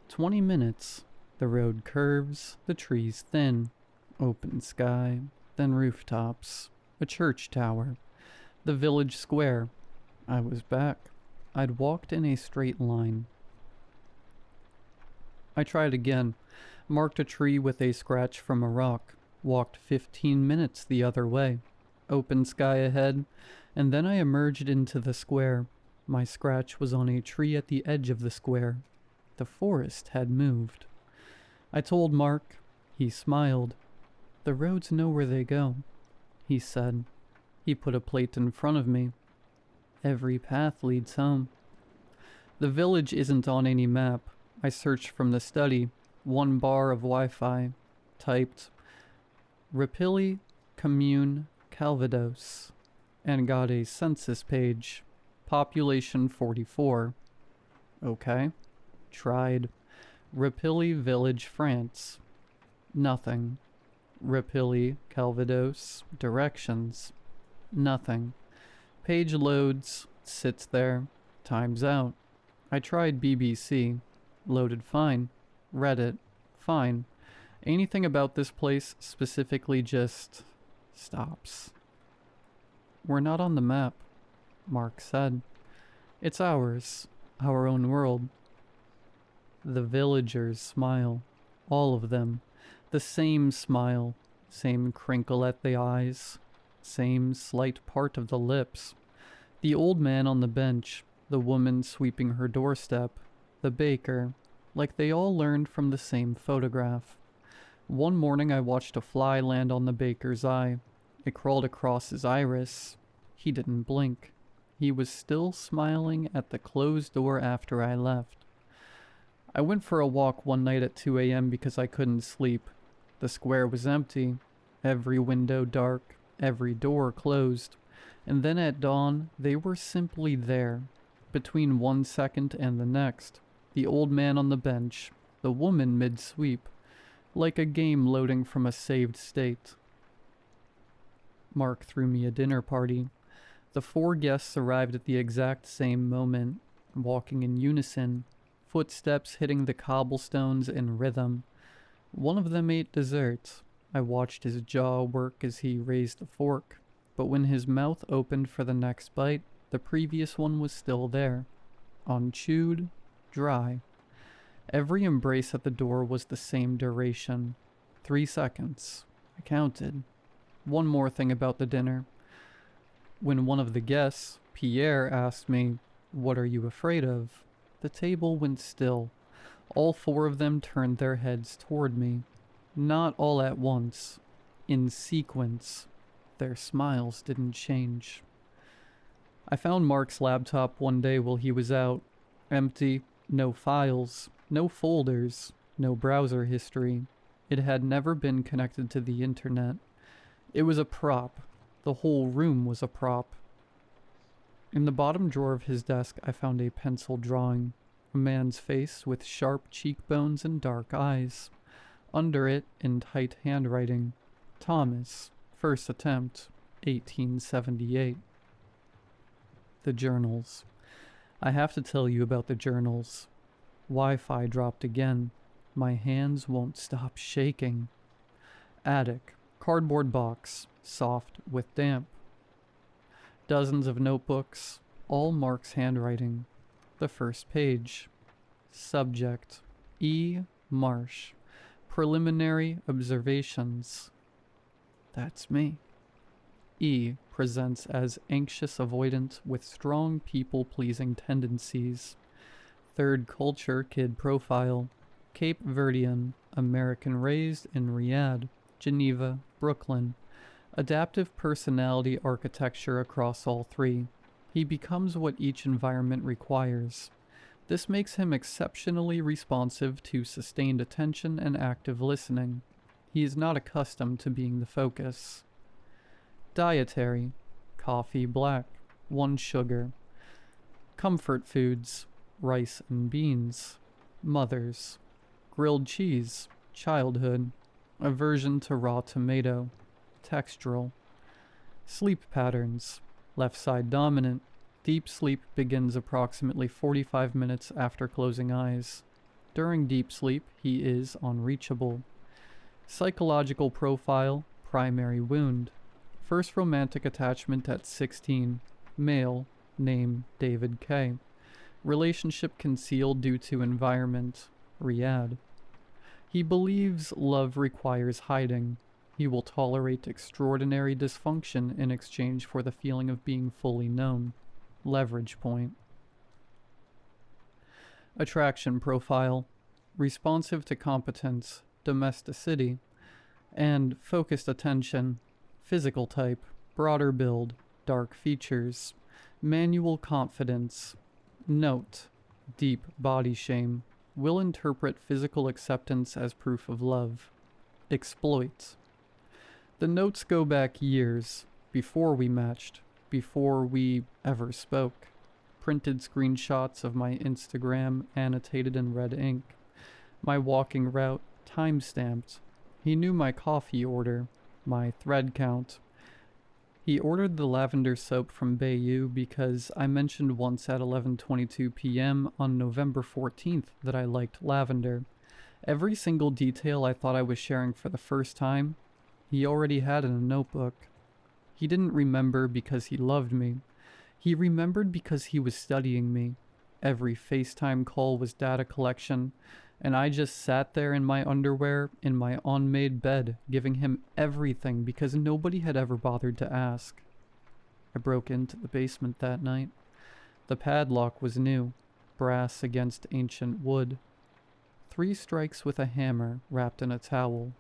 20 minutes. The road curves, the trees thin. Open sky, then rooftops. A church tower. The village square. I was back. I'd walked in a straight line. I tried again. Marked a tree with a scratch from a rock. Walked 15 minutes the other way. Open sky ahead, and then I emerged into the square. My scratch was on a tree at the edge of the square. The forest had moved. I told Mark. He smiled. "The roads know where they go," he said. He put a plate in front of me. "Every path leads home." The village isn't on any map. I searched from the study. 1 bar of Wi-Fi. Typed Rapilli Commune Calvados and got a census page. Population 44. Okay. Tried Rapilli Village, France. Nothing. Rapilli Calvados. Directions. Nothing. Page loads. Sits there. Times out. I tried BBC. Loaded fine. Read it. Fine. Anything about this place specifically just stops. "We're not on the map," Mark said. "It's ours. Our own world." The villagers smile. All of them. The same smile. Same crinkle at the eyes. Same slight part of the lips. The old man on the bench. The woman sweeping her doorstep. The baker. Like they all learned from the same photograph. One morning I watched a fly land on the baker's eye. It crawled across his iris. He didn't blink. He was still smiling at the closed door after I left. I went for a walk one night at 2 a.m. because I couldn't sleep. The square was empty. Every window dark. Every door closed. And then at dawn, they were simply there. Between 1 second and the next. The old man on the bench. The woman mid-sweep. Like a game loading from a saved state. Mark threw me a dinner party. The 4 guests arrived at the exact same moment, walking in unison, footsteps hitting the cobblestones in rhythm. One of them ate dessert. I watched his jaw work as he raised the fork, but when his mouth opened for the next bite, the previous one was still there. Unchewed, dry. Every embrace at the door was the same duration. 3 seconds. I counted. One more thing about the dinner. When one of the guests, Pierre, asked me, "What are you afraid of?" the table went still. All 4 of them turned their heads toward me. Not all at once. In sequence. Their smiles didn't change. I found Mark's laptop one day while he was out. Empty. No files. No folders. No browser history. It had never been connected to the internet. It was a prop. The whole room was a prop. In the bottom drawer of his desk, I found a pencil drawing. A man's face with sharp cheekbones and dark eyes. Under it, in tight handwriting, Thomas, first attempt, 1878. The journals. I have to tell you about the journals. Wi-Fi dropped again. My hands won't stop shaking. Attic. Cardboard box. Soft with damp. Dozens of notebooks. All Mark's handwriting. The first page. Subject: E. Marsh. Preliminary observations. That's me. E presents as anxious avoidant with strong people-pleasing tendencies. Third culture kid profile: Cape Verdean, American raised in Riyadh, Geneva, Brooklyn. Adaptive personality architecture across all three. He becomes what each environment requires. This makes him exceptionally responsive to sustained attention and active listening. He is not accustomed to being the focus. Dietary: coffee black, 1 sugar. Comfort foods: rice and beans. Mothers: grilled cheese, childhood. Aversion to raw tomato, textural. Sleep patterns: left side dominant. Deep sleep begins approximately 45 minutes after closing eyes. During deep sleep, he is unreachable. Psychological profile: primary wound. First romantic attachment at 16. Male. Name: David K. Relationship concealed due to environment: Riyadh. He believes love requires hiding. He will tolerate extraordinary dysfunction in exchange for the feeling of being fully known. Leverage point. Attraction profile: responsive to competence, domesticity, and focused attention. Physical type: broader build, dark features. Manual confidence. Note: deep body shame. Will interpret physical acceptance as proof of love. Exploits. The notes go back years, before we matched, before we ever spoke. Printed screenshots of my Instagram annotated in red ink. My walking route time-stamped. He knew my coffee order, my thread count. He ordered the lavender soap from Bayou because I mentioned once at 11:22 p.m. on November 14th that I liked lavender. Every single detail I thought I was sharing for the first time, he already had in a notebook. He didn't remember because he loved me. He remembered because he was studying me. Every FaceTime call was data collection, and I just sat there in my underwear in my unmade bed, giving him everything because nobody had ever bothered to ask. I broke into the basement that night. The padlock was new, brass against ancient wood. 3 strikes with a hammer wrapped in a towel.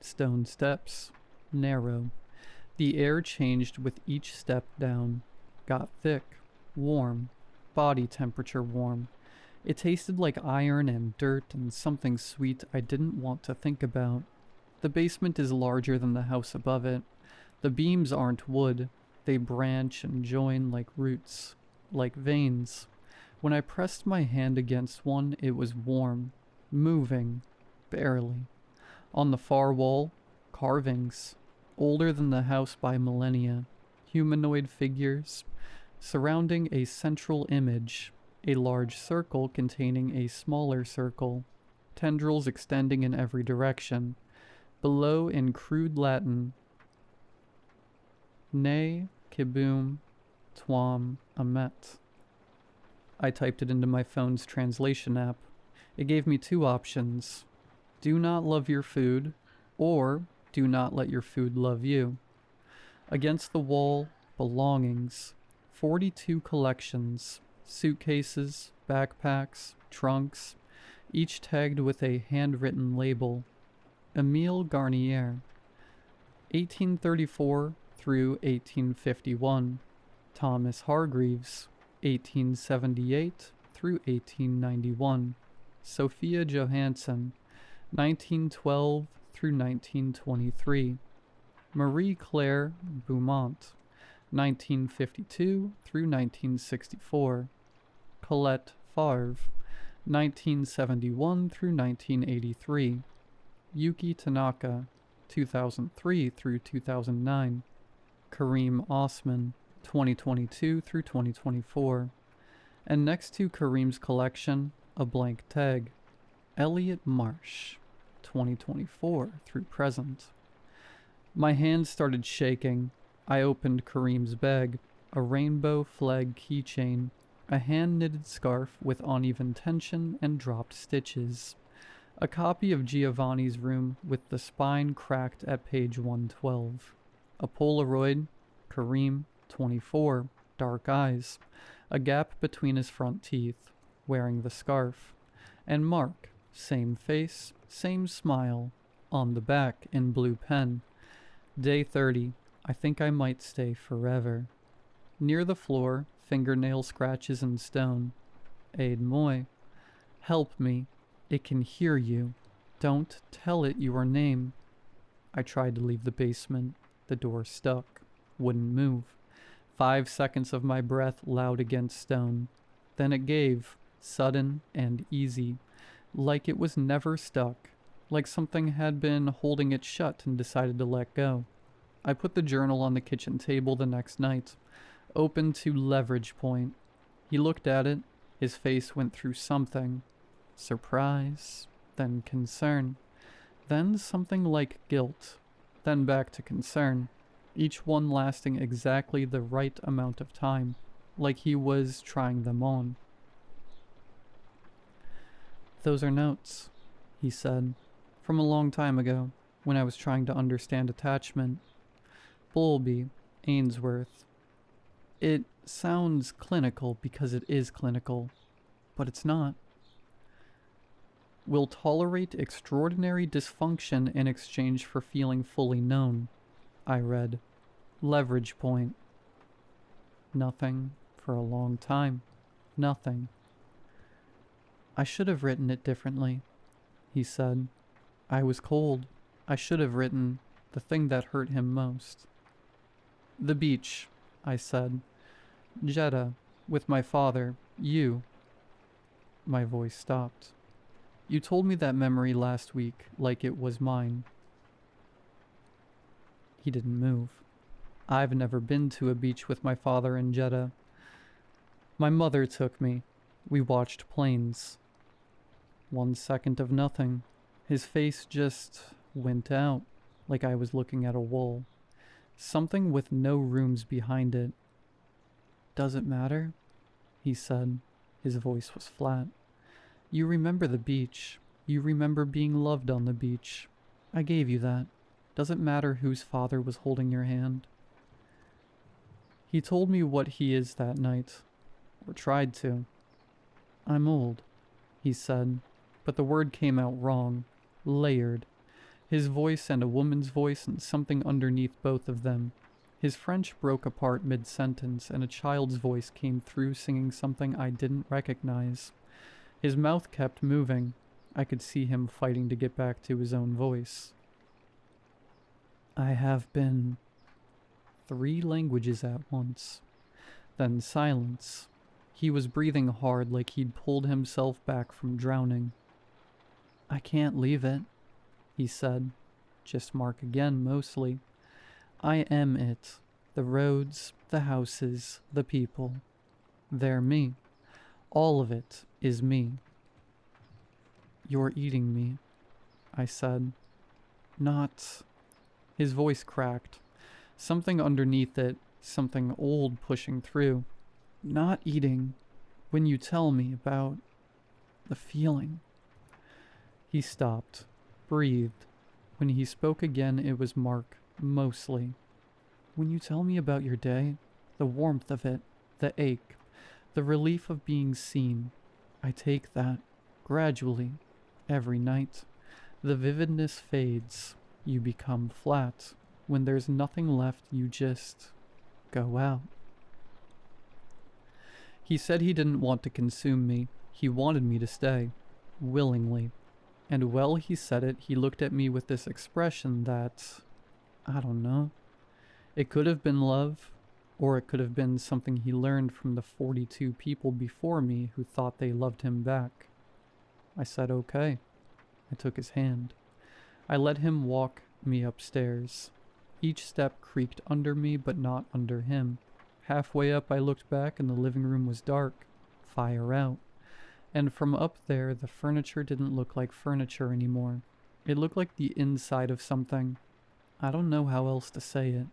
Stone steps. Narrow. The air changed with each step down. Got thick. Warm. Body temperature warm. It tasted like iron and dirt and something sweet I didn't want to think about. The basement is larger than the house above it. The beams aren't wood. They branch and join like roots, like veins. When I pressed my hand against one, it was warm. Moving. Barely. On the far wall, carvings. Older than the house by millennia. Humanoid figures. Surrounding a central image. A large circle containing a smaller circle. Tendrils extending in every direction. Below in crude Latin. Ne kibum tuam amet. I typed it into my phone's translation app. It gave me 2 options. Do not love your food, or do not let your food love you. Against the wall, belongings. 42 collections. Suitcases, backpacks, trunks, each tagged with a handwritten label. Emile Garnier, 1834 through 1851. Thomas Hargreaves, 1878 through 1891. Sophia Johansson, 1912 through 1923. Marie Claire Beaumont, 1952 through 1964. Colette Favre, 1971 through 1983. Yuki Tanaka, 2003 through 2009. Kareem Osman, 2022 through 2024. And next to Kareem's collection, a blank tag. Elliot Marsh, 2024 through present. My hands started shaking. I opened Kareem's bag, a rainbow flag keychain. A hand-knitted scarf with uneven tension and dropped stitches. A copy of Giovanni's Room with the spine cracked at page 112. A Polaroid, Kareem, 24, dark eyes, a gap between his front teeth, wearing the scarf. And Mark, same face, same smile, on the back in blue pen. Day 30, I think I might stay forever. Near the floor, fingernail scratches in stone. Aid Moy. Help me. It can hear you. Don't tell it your name. I tried to leave the basement. The door stuck. Wouldn't move. 5 seconds of my breath loud against stone. Then it gave, sudden and easy, like it was never stuck, like something had been holding it shut and decided to let go. I put the journal on the kitchen table the next night, open to leverage point. He looked at it. His face went through something. Surprise, then concern, then something like guilt, then back to concern, each one lasting exactly the right amount of time, like he was trying them on. Those are notes, he said, from a long time ago, when I was trying to understand attachment. Bowlby, Ainsworth. It sounds clinical because it is clinical, but it's not. Will tolerate extraordinary dysfunction in exchange for feeling fully known, I read. Leverage point. Nothing for a long time. Nothing. I should have written it differently, he said. I was cold. I should have written the thing that hurt him most. The beach, I said. Jeddah, with my father, you. My voice stopped. You told me that memory last week, like it was mine. He didn't move. I've never been to a beach with my father in Jeddah. My mother took me. We watched planes. 1 second of nothing. His face just went out, like I was looking at a wall. Something with no rooms behind it. Does it matter? He said. His voice was flat. You remember the beach. You remember being loved on the beach. I gave you that. Doesn't matter whose father was holding your hand. He told me what he is that night. Or tried to. I'm old, he said, but the word came out wrong. Layered. His voice and a woman's voice and something underneath both of them. His French broke apart mid-sentence and a child's voice came through singing something I didn't recognize. His mouth kept moving. I could see him fighting to get back to his own voice. I have been 3 languages at once. Then silence. He was breathing hard like he'd pulled himself back from drowning. I can't leave it, he said. Just Mark again, mostly. I am it. The roads, the houses, the people. They're me. All of it is me. You're eating me, I said. Not... His voice cracked. Something underneath it, something old pushing through. Not eating. When you tell me about the feeling. He stopped, breathed. When he spoke again, it was Mark, mostly. When you tell me about your day, the warmth of it, the ache, the relief of being seen, I take that, gradually, every night. The vividness fades. You become flat. When there's nothing left, you just go out. He said he didn't want to consume me. He wanted me to stay. Willingly. And while he said it, he looked at me with this expression that... I don't know. It could have been love, or it could have been something he learned from the 42 people before me who thought they loved him back. I said okay. I took his hand. I let him walk me upstairs. Each step creaked under me, but not under him. Halfway up, I looked back and the living room was dark. Fire out. And from up there, the furniture didn't look like furniture anymore. It looked like the inside of something. I don't know how else to say it.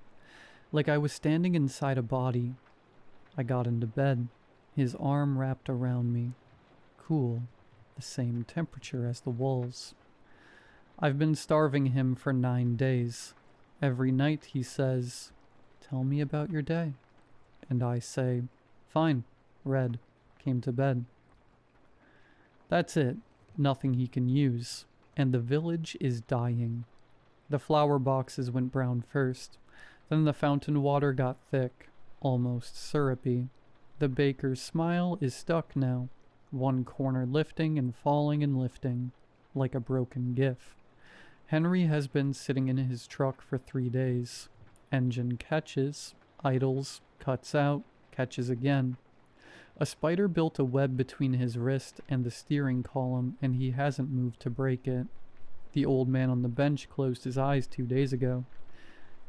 Like I was standing inside a body. I got into bed. his arm wrapped around me. Cool, the same temperature as the walls. I've been starving him for 9 days. Every night he says, "Tell me about your day." And I say, "Fine, read, came to bed." That's it, nothing he can use, and the village is dying. The flower boxes went brown first, then the fountain water got thick, almost syrupy. The baker's smile is stuck now, one corner lifting and falling and lifting, like a broken gif. Henry has been sitting in his truck for 3 days. Engine catches, idles, cuts out, catches again. A spider built a web between his wrist and the steering column, and he hasn't moved to break it. The old man on the bench closed his eyes 2 days ago.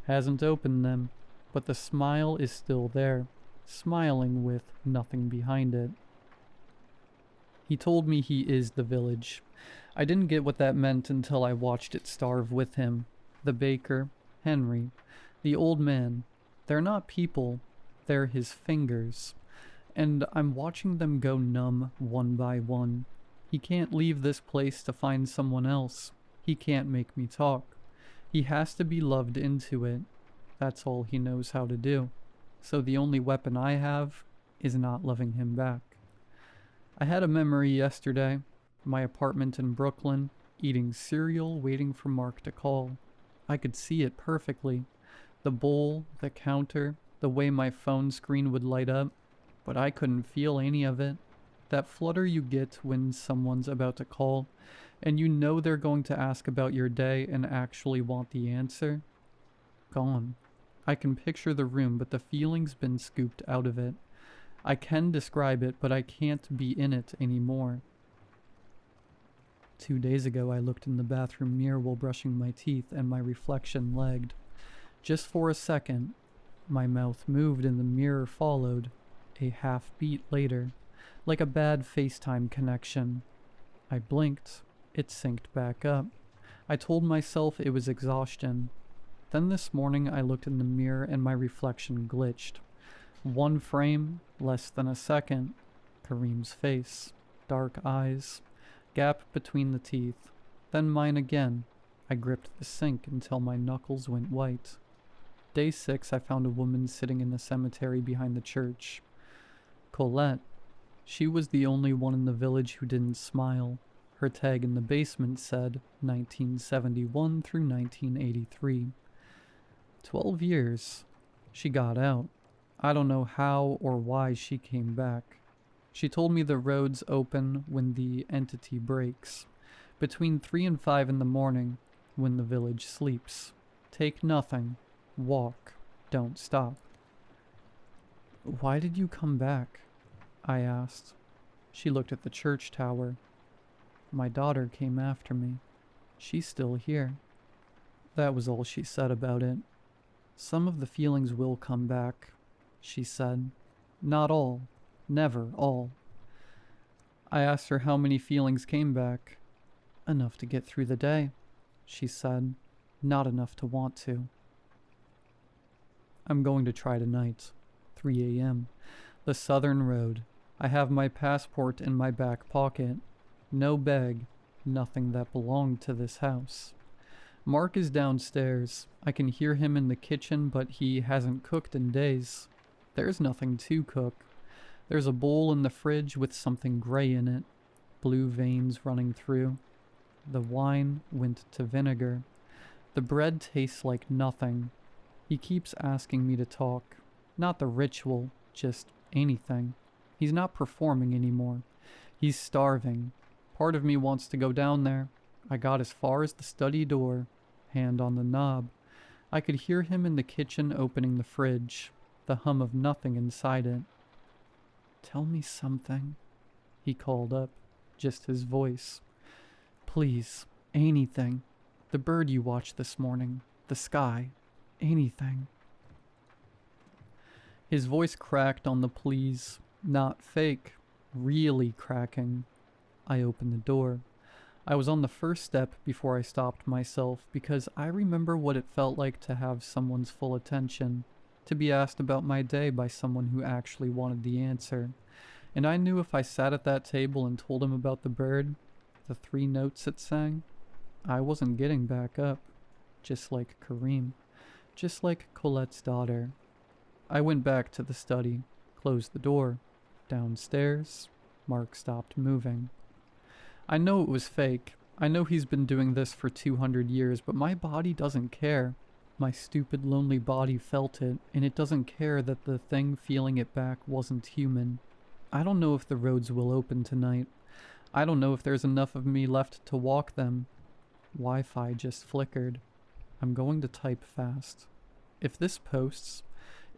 Hasn't opened them, but the smile is still there, smiling with nothing behind it. He told me he is the village. I didn't get what that meant until I watched it starve with him. The baker, Henry, the old man. They're not people, they're his fingers. And I'm watching them go numb one by one. He can't leave this place to find someone else. He can't make me talk. He has to be loved into it. That's all he knows how to do. So the only weapon I have is not loving him back. I had a memory yesterday. My apartment in Brooklyn, eating cereal, waiting for Mark to call. I could see it perfectly. The bowl, the counter, the way my phone screen would light up. But I couldn't feel any of it. That flutter you get when someone's about to call, and you know they're going to ask about your day and actually want the answer. Gone. I can picture the room, but the feeling's been scooped out of it. I can describe it, but I can't be in it anymore. 2 days ago, I looked in the bathroom mirror while brushing my teeth, and my reflection lagged. Just for a second, my mouth moved and the mirror followed. A half beat later, like a bad FaceTime connection. I blinked. It synced back up. I told myself it was exhaustion. Then this morning I looked in the mirror and my reflection glitched. One frame, less than a second. Kareem's face, dark eyes, gap between the teeth. Then mine again. I gripped the sink until my knuckles went white. Day 6, I found a woman sitting in the cemetery behind the church. Colette. She was the only one in the village who didn't smile. Her tag in the basement said 1971 through 1983. 12 years. She got out. I don't know how or why she came back. She told me the roads open when the entity breaks. Between 3 and 5 in the morning, when the village sleeps. Take nothing. Walk. Don't stop. "Why did you come back?" I asked. She looked at the church tower. "My daughter came after me. She's still here." That was all she said about it. "Some of the feelings will come back," she said. "Not all. Never all." I asked her how many feelings came back. "Enough to get through the day," she said. "Not enough to want to." I'm going to try tonight. 3 a.m. The Southern Road. I have my passport in my back pocket. No bag. Nothing that belonged to this house. Mark is downstairs. I can hear him in the kitchen, but he hasn't cooked in days. There's nothing to cook. There's a bowl in the fridge with something gray in it. Blue veins running through. The wine went to vinegar. The bread tastes like nothing. He keeps asking me to talk. Not the ritual, just anything. He's not performing anymore. He's starving. Part of me wants to go down there. I got as far as the study door, hand on the knob. I could hear him in the kitchen opening the fridge, the hum of nothing inside it. "Tell me something," he called up, just his voice. "Please, anything. The bird you watched this morning, the sky, anything." His voice cracked on the please, not fake, really cracking. I opened the door. I was on the first step before I stopped myself because I remember what it felt like to have someone's full attention, to be asked about my day by someone who actually wanted the answer. And I knew if I sat at that table and told him about the bird, the 3 notes it sang, I wasn't getting back up. Just like Kareem. Just like Colette's daughter. I went back to the study, closed the door. Downstairs, Mark stopped moving. I know it was fake. I know he's been doing this for 200 years, but my body doesn't care. My stupid, lonely body felt it, and it doesn't care that the thing feeling it back wasn't human. I don't know if the roads will open tonight. I don't know if there's enough of me left to walk them. Wi-Fi just flickered. I'm going to type fast. If this posts,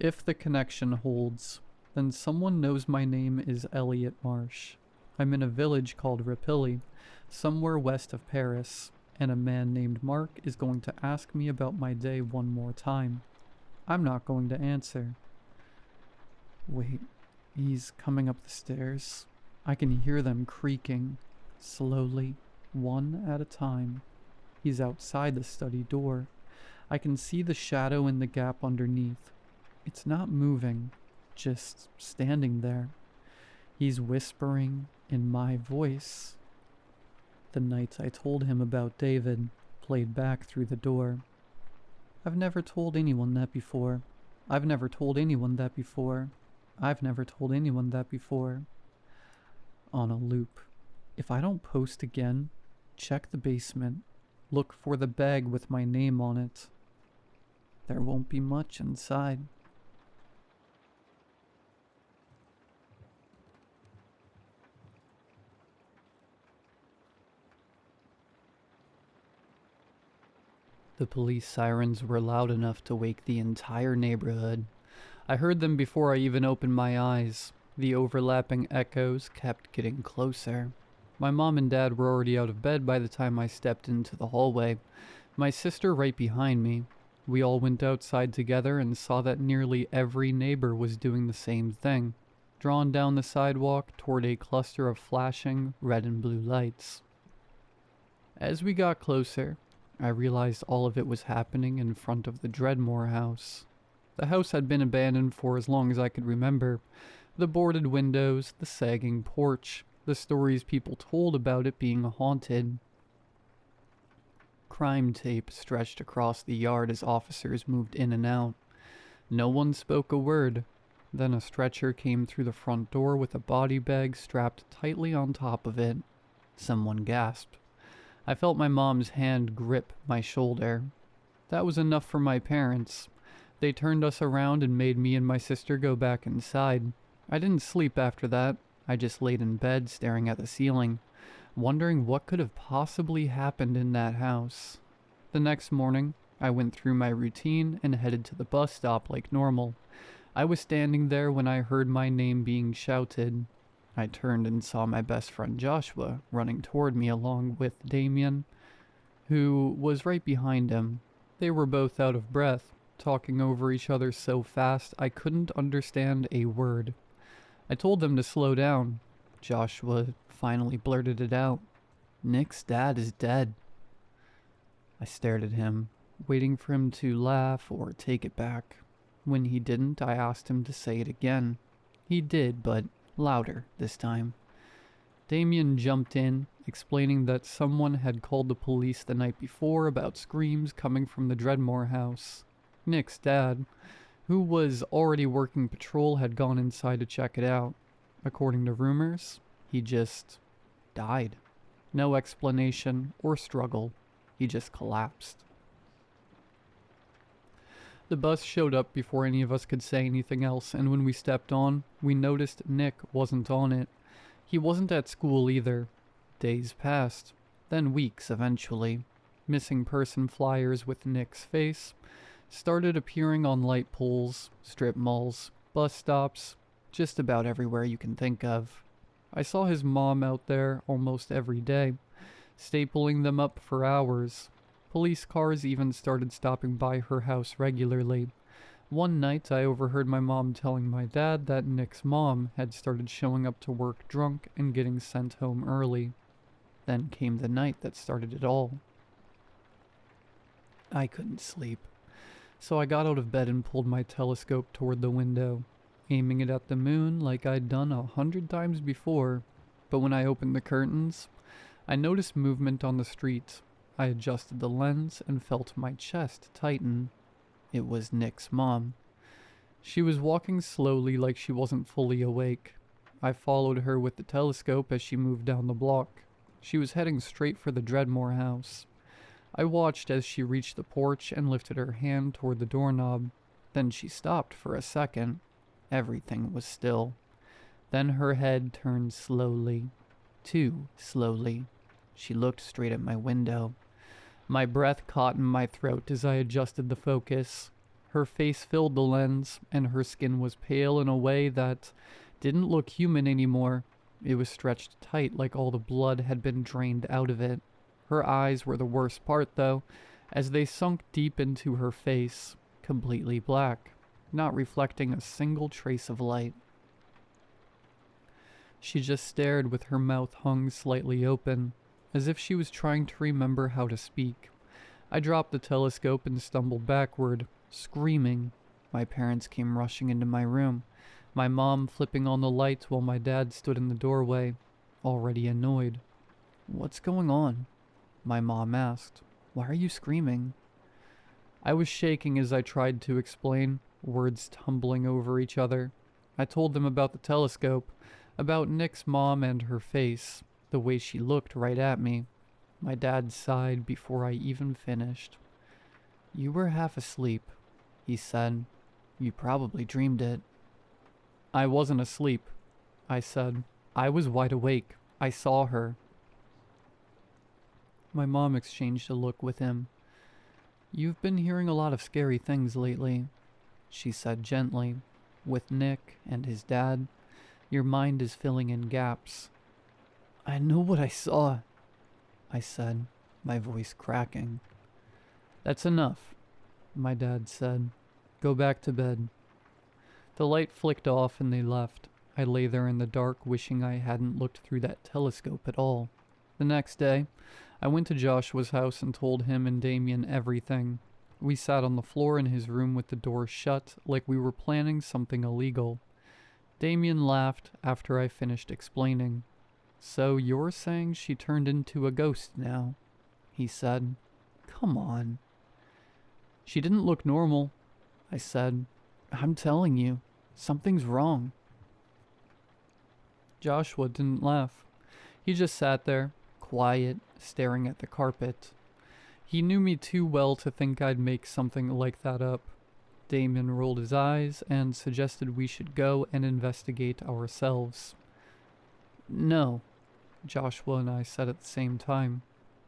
if the connection holds, then someone knows my name is Elliot Marsh. I'm in a village called Rapilly, somewhere west of Paris, and a man named Mark is going to ask me about my day one more time. I'm not going to answer. Wait, he's coming up the stairs. I can hear them creaking, slowly, one at a time. He's outside the study door. I can see the shadow in the gap underneath. It's not moving, just standing there. He's whispering in my voice. The night I told him about David played back through the door. I've never told anyone that before. I've never told anyone that before. I've never told anyone that before. On a loop. If I don't post again, check the basement. Look for the bag with my name on it. There won't be much inside. The police sirens were loud enough to wake the entire neighborhood. I heard them before I even opened my eyes. The overlapping echoes kept getting closer. My mom and dad were already out of bed by the time I stepped into the hallway. My sister right behind me. We all went outside together and saw that nearly every neighbor was doing the same thing, drawn down the sidewalk toward a cluster of flashing red and blue lights. As we got closer, I realized all of it was happening in front of the Dreadmore house. The house had been abandoned for as long as I could remember. The boarded windows, the sagging porch, the stories people told about it being haunted. Crime tape stretched across the yard as officers moved in and out. No one spoke a word. Then a stretcher came through the front door with a body bag strapped tightly on top of it. Someone gasped. I felt my mom's hand grip my shoulder. That was enough for my parents. They turned us around and made me and my sister go back inside. I didn't sleep after that. I just laid in bed staring at the ceiling, wondering what could have possibly happened in that house. The next morning, I went through my routine and headed to the bus stop like normal. I was standing there when I heard my name being shouted. I turned and saw my best friend Joshua running toward me along with Damien, who was right behind him. They were both out of breath, talking over each other so fast I couldn't understand a word. I told them to slow down. Joshua finally blurted it out. "Nick's dad is dead." I stared at him, waiting for him to laugh or take it back. When he didn't, I asked him to say it again. He did, but louder this time. Damien jumped in, explaining that someone had called the police the night before about screams coming from the Dreadmore house. Nick's dad, who was already working patrol, had gone inside to check it out. According to rumors, he just died. No explanation or struggle. He just collapsed. The bus showed up before any of us could say anything else, and when we stepped on, we noticed Nick wasn't on it. He wasn't at school either. Days passed, then weeks eventually. Missing person flyers with Nick's face started appearing on light poles, strip malls, bus stops, just about everywhere you can think of. I saw his mom out there almost every day, stapling them up for hours. Police cars even started stopping by her house regularly. One night I overheard my mom telling my dad that Nick's mom had started showing up to work drunk and getting sent home early. Then came the night that started it all. I couldn't sleep, so I got out of bed and pulled my telescope toward the window. aiming it at the moon like I'd done 100 times before. But when I opened the curtains, I noticed movement on the street. I adjusted the lens and felt my chest tighten. It was Nick's mom. She was walking slowly like she wasn't fully awake. I followed her with the telescope as she moved down the block. She was heading straight for the Dreadmore house. I watched as she reached the porch and lifted her hand toward the doorknob. Then she stopped for a second. Everything was still. Then her head turned slowly. Too slowly. She looked straight at my window. My breath caught in my throat as I adjusted the focus. Her face filled the lens, and her skin was pale in a way that didn't look human anymore. It was stretched tight like all the blood had been drained out of it. Her eyes were the worst part, though, as they sunk deep into her face, completely black, not reflecting a single trace of light. She just stared with her mouth hung slightly open, as if she was trying to remember how to speak. I dropped the telescope and stumbled backward, screaming. My parents came rushing into my room, my mom flipping on the lights while my dad stood in the doorway, already annoyed. "What's going on?" my mom asked. "Why are you screaming?" I was shaking as I tried to explain, words tumbling over each other. I told them about the telescope, about Nick's mom and her face, the way she looked right at me. My dad sighed before I even finished. "You were half asleep," he said. "You probably dreamed it." "I wasn't asleep," I said. "I was wide awake. I saw her." My mom exchanged a look with him. "You've been hearing a lot of scary things lately," she said gently. "With Nick and his dad, your mind is filling in gaps." "I know what I saw," I said, my voice cracking. "That's enough," my dad said. "Go back to bed." The light flicked off and they left. I lay there in the dark, wishing I hadn't looked through that telescope at all. The next day, I went to Joshua's house and told him and Damien everything. We sat on the floor in his room with the door shut, like we were planning something illegal. Damien laughed after I finished explaining. "So you're saying she turned into a ghost now?" he said. "Come on." "She didn't look normal," I said. "I'm telling you, something's wrong." Joshua didn't laugh. He just sat there, quiet, staring at the carpet. He knew me too well to think I'd make something like that up. Damien rolled his eyes and suggested we should go and investigate ourselves. "No," Joshua and I said at the same time.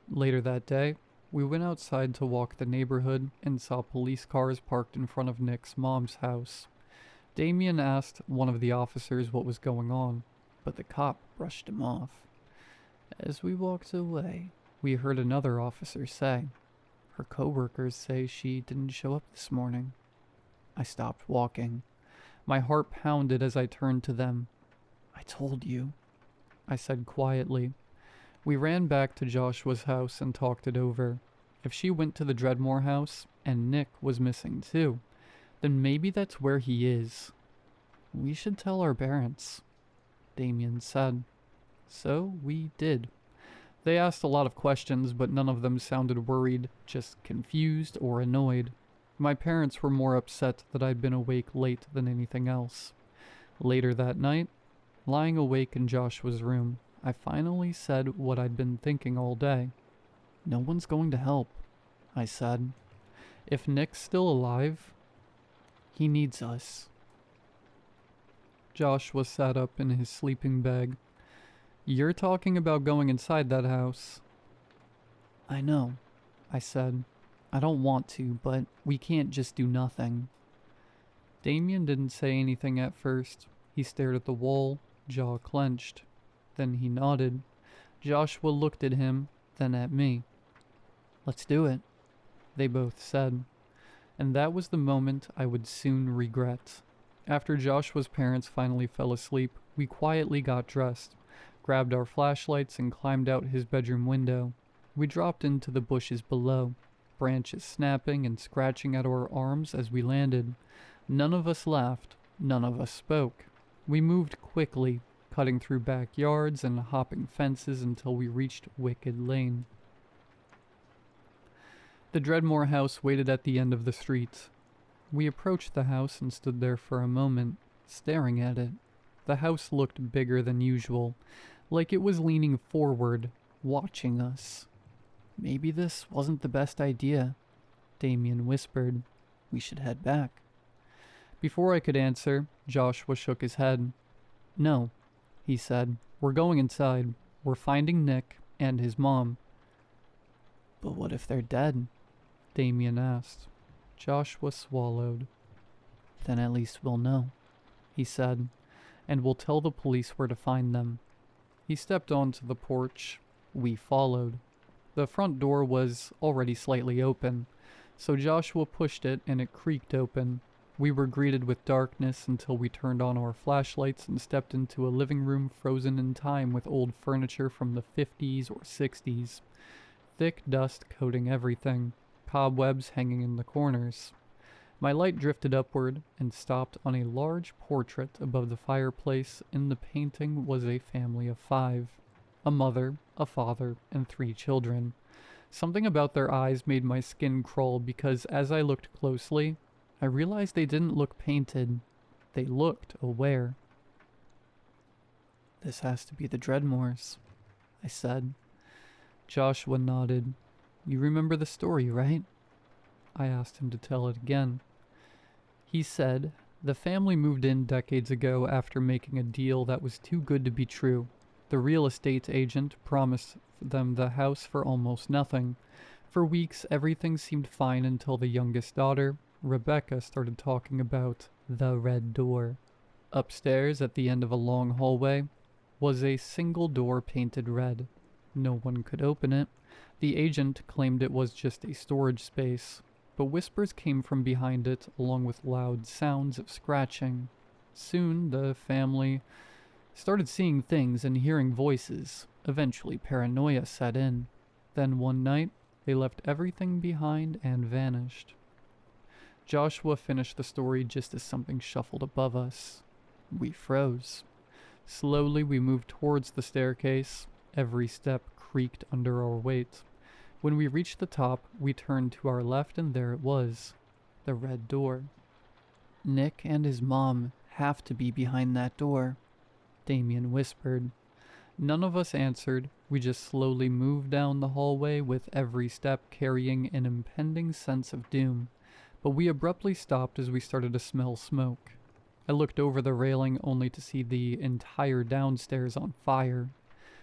Later that day, we went outside to walk the neighborhood and saw police cars parked in front of Nick's mom's house. Damien asked one of the officers what was going on, but the cop brushed him off. As we walked away, we heard another officer say, "Her coworkers say she didn't show up this morning." I stopped walking. My heart pounded as I turned to them. "I told you," I said quietly. We ran back to Joshua's house and talked it over. If she went to the Dreadmore house, and Nick was missing too, then maybe that's where he is. "We should tell our parents," Damien said. So we did. They asked a lot of questions, but none of them sounded worried, just confused or annoyed. My parents were more upset that I'd been awake late than anything else. Later that night, lying awake in Joshua's room, I finally said what I'd been thinking all day. "No one's going to help," I said. "If Nick's still alive, he needs us." Joshua sat up in his sleeping bag. "You're talking about going inside that house." "I know," I said. "I don't want to, but we can't just do nothing." Damien didn't say anything at first. He stared at the wall, jaw clenched. Then he nodded. Joshua looked at him, then at me. "Let's do it," they both said. And that was the moment I would soon regret. After Joshua's parents finally fell asleep, we quietly got dressed, grabbed our flashlights, and climbed out his bedroom window. We dropped into the bushes below, branches snapping and scratching at our arms as we landed. None of us laughed, None of us spoke. We moved quickly, cutting through backyards and hopping fences until we reached Wicked Lane. The Dreadmore house waited at the end of the street. We approached the house and stood there for a moment, staring at it. The house looked bigger than usual, like it was leaning forward, watching us. "Maybe this wasn't the best idea," Damien whispered. "We should head back." Before I could answer, Joshua shook his head. "No," he said. "We're going inside. We're finding Nick and his mom." "But what if they're dead?" Damien asked. Joshua swallowed. "Then at least we'll know," he said, "and we'll tell the police where to find them." He stepped onto the porch. We followed. The front door was already slightly open, so Joshua pushed it and it creaked open. We were greeted with darkness until we turned on our flashlights and stepped into a living room frozen in time with old furniture from the 50s or 60s. Thick dust coating everything, cobwebs hanging in the corners. My light drifted upward and stopped on a large portrait above the fireplace. In the painting was a family of 5. A mother, a father, and 3 children. Something about their eyes made my skin crawl because as I looked closely, I realized they didn't look painted. They looked aware. "This has to be the Dreadmores," I said. Joshua nodded. "You remember the story, right?" I asked him to tell it again. He said, "The family moved in decades ago after making a deal that was too good to be true. The real estate agent promised them the house for almost nothing. For weeks, everything seemed fine until the youngest daughter, Rebecca, started talking about the red door. Upstairs, at the end of a long hallway, was a single door painted red. No one could open it. The agent claimed it was just a storage space, but whispers came from behind it along with loud sounds of scratching. Soon, the family started seeing things and hearing voices. Eventually, paranoia set in. Then one night, they left everything behind and vanished." Joshua finished the story just as something shuffled above us. We froze. Slowly, we moved towards the staircase. Every step creaked under our weight. When we reached the top, we turned to our left and there it was, the red door. "Nick and his mom have to be behind that door," Damien whispered. None of us answered. We just slowly moved down the hallway with every step carrying an impending sense of doom. But we abruptly stopped as we started to smell smoke. I looked over the railing only to see the entire downstairs on fire.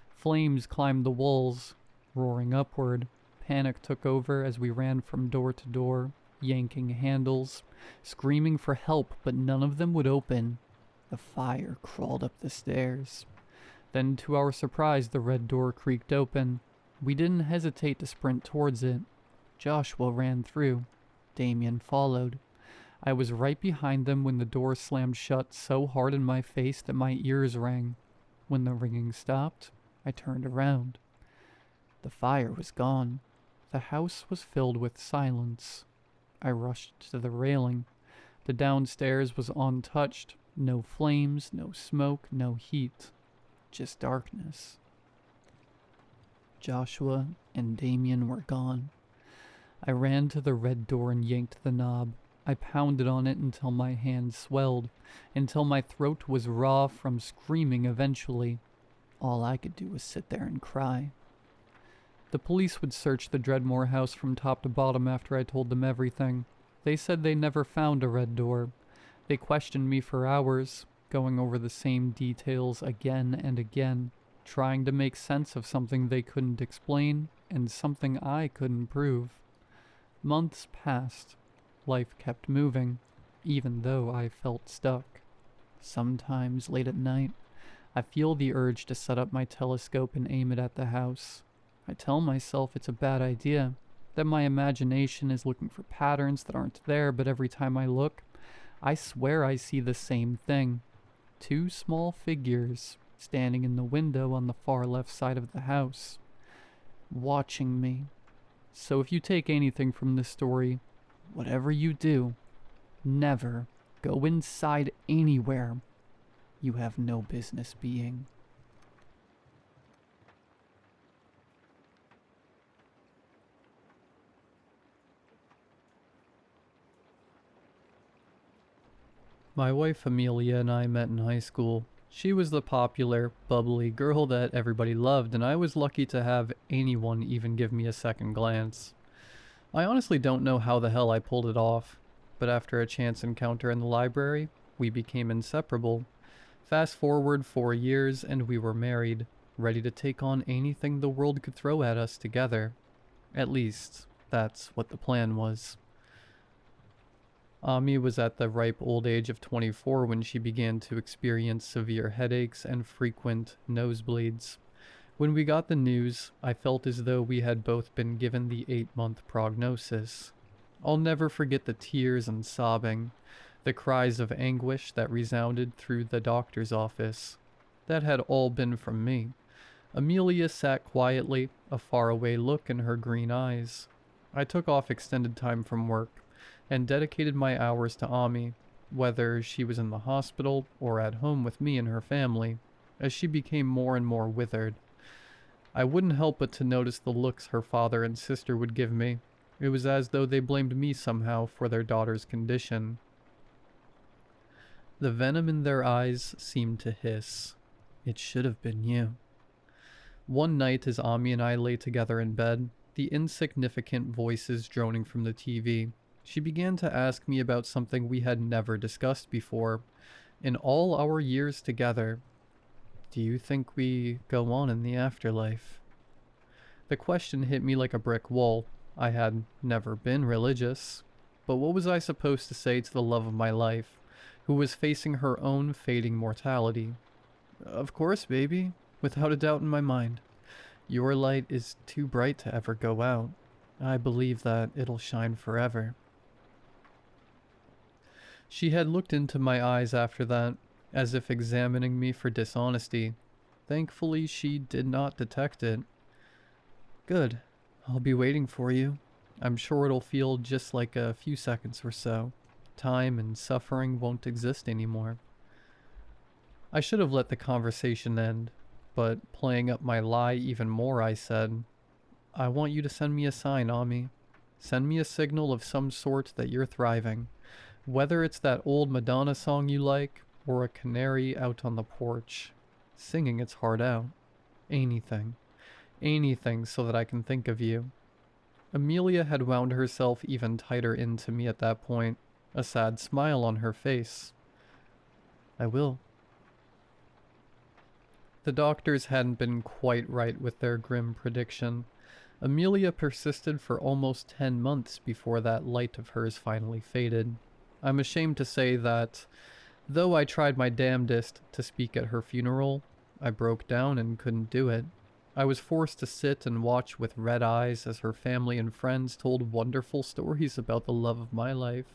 Flames climbed the walls, roaring upward. Panic took over as we ran from door to door, yanking handles, screaming for help, but none of them would open. The fire crawled up the stairs. Then, to our surprise, the red door creaked open. We didn't hesitate to sprint towards it. Joshua ran through. Damien followed. I was right behind them when the door slammed shut so hard in my face that my ears rang. When the ringing stopped, I turned around. The fire was gone. The house was filled with silence. I rushed to the railing. The downstairs was untouched. No flames, no smoke, no heat. Just darkness. Joshua and Damien were gone. I ran to the red door and yanked the knob. I pounded on it until my hand swelled, until my throat was raw from screaming eventually. All I could do was sit there and cry. The police would search the Dreadmore house from top to bottom after I told them everything. They said they never found a red door. They questioned me for hours, going over the same details again and again, trying to make sense of something they couldn't explain and something I couldn't prove. Months passed. Life kept moving, even though I felt stuck. Sometimes, late at night, I feel the urge to set up my telescope and aim it at the house. I tell myself it's a bad idea, that my imagination is looking for patterns that aren't there, but every time I look, I swear I see the same thing. 2 small figures standing in the window on the far left side of the house, watching me. So if you take anything from this story, whatever you do, never, Go inside anywhere you have no business being. My wife Amelia and I met in high school. She was the popular, bubbly girl that everybody loved, and I was lucky to have anyone even give me a second glance. I honestly don't know how the hell I pulled it off, but after a chance encounter in the library, we became inseparable. Fast forward 4 years and we were married, ready to take on anything the world could throw at us together. At least, that's what the plan was. Ami was at the ripe old age of 24 when she began to experience severe headaches and frequent nosebleeds. When we got the news, I felt as though we had both been given the 8-month prognosis. I'll never forget the tears and sobbing, the cries of anguish that resounded through the doctor's office. That had all been from me. Amelia sat quietly, a faraway look in her green eyes. I took off extended time from work and dedicated my hours to Ami, whether she was in the hospital or at home with me and her family, as she became more and more withered. I wouldn't help but to notice the looks her father and sister would give me. It was as though they blamed me somehow for their daughter's condition. The venom in their eyes seemed to hiss. It should have been you. One night as Ami and I lay together in bed, the insignificant voices droning from the TV, she began to ask me about something we had never discussed before. In all our years together, do you think we go on in the afterlife? The question hit me like a brick wall. I had never been religious, but what was I supposed to say to the love of my life, who was facing her own fading mortality? Of course, baby, without a doubt in my mind. Your light is too bright to ever go out. I believe that it'll shine forever. She had looked into my eyes after that, as if examining me for dishonesty. Thankfully, she did not detect it. Good. I'll be waiting for you. I'm sure it'll feel just like a few seconds or so. Time and suffering won't exist anymore. I should have let the conversation end, but playing up my lie even more, I said, I want you to send me a sign, Ami. Send me a signal of some sort that you're thriving. Whether it's that old Madonna song you like, or a canary out on the porch, singing its heart out. Anything. Anything so that I can think of you. Amelia had wound herself even tighter into me at that point, a sad smile on her face. I will. The doctors hadn't been quite right with their grim prediction. Amelia persisted for almost 10 months before that light of hers finally faded. I'm ashamed to say that, though I tried my damnedest to speak at her funeral, I broke down and couldn't do it. I was forced to sit and watch with red eyes as her family and friends told wonderful stories about the love of my life.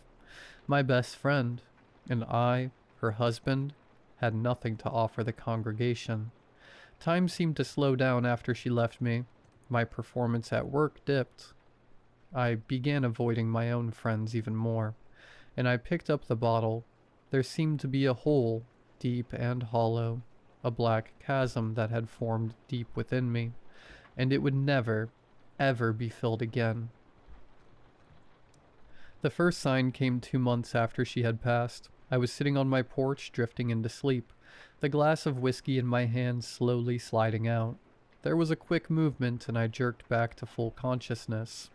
My best friend, and I, her husband, had nothing to offer the congregation. Time seemed to slow down after she left me. My performance at work dipped. I began avoiding my own friends even more, and I picked up the bottle. There seemed to be a hole, deep and hollow, a black chasm that had formed deep within me, and it would never, ever be filled again. The first sign came 2 months after she had passed. I was sitting on my porch, drifting into sleep, the glass of whiskey in my hand slowly sliding out. There was a quick movement, and I jerked back to full consciousness.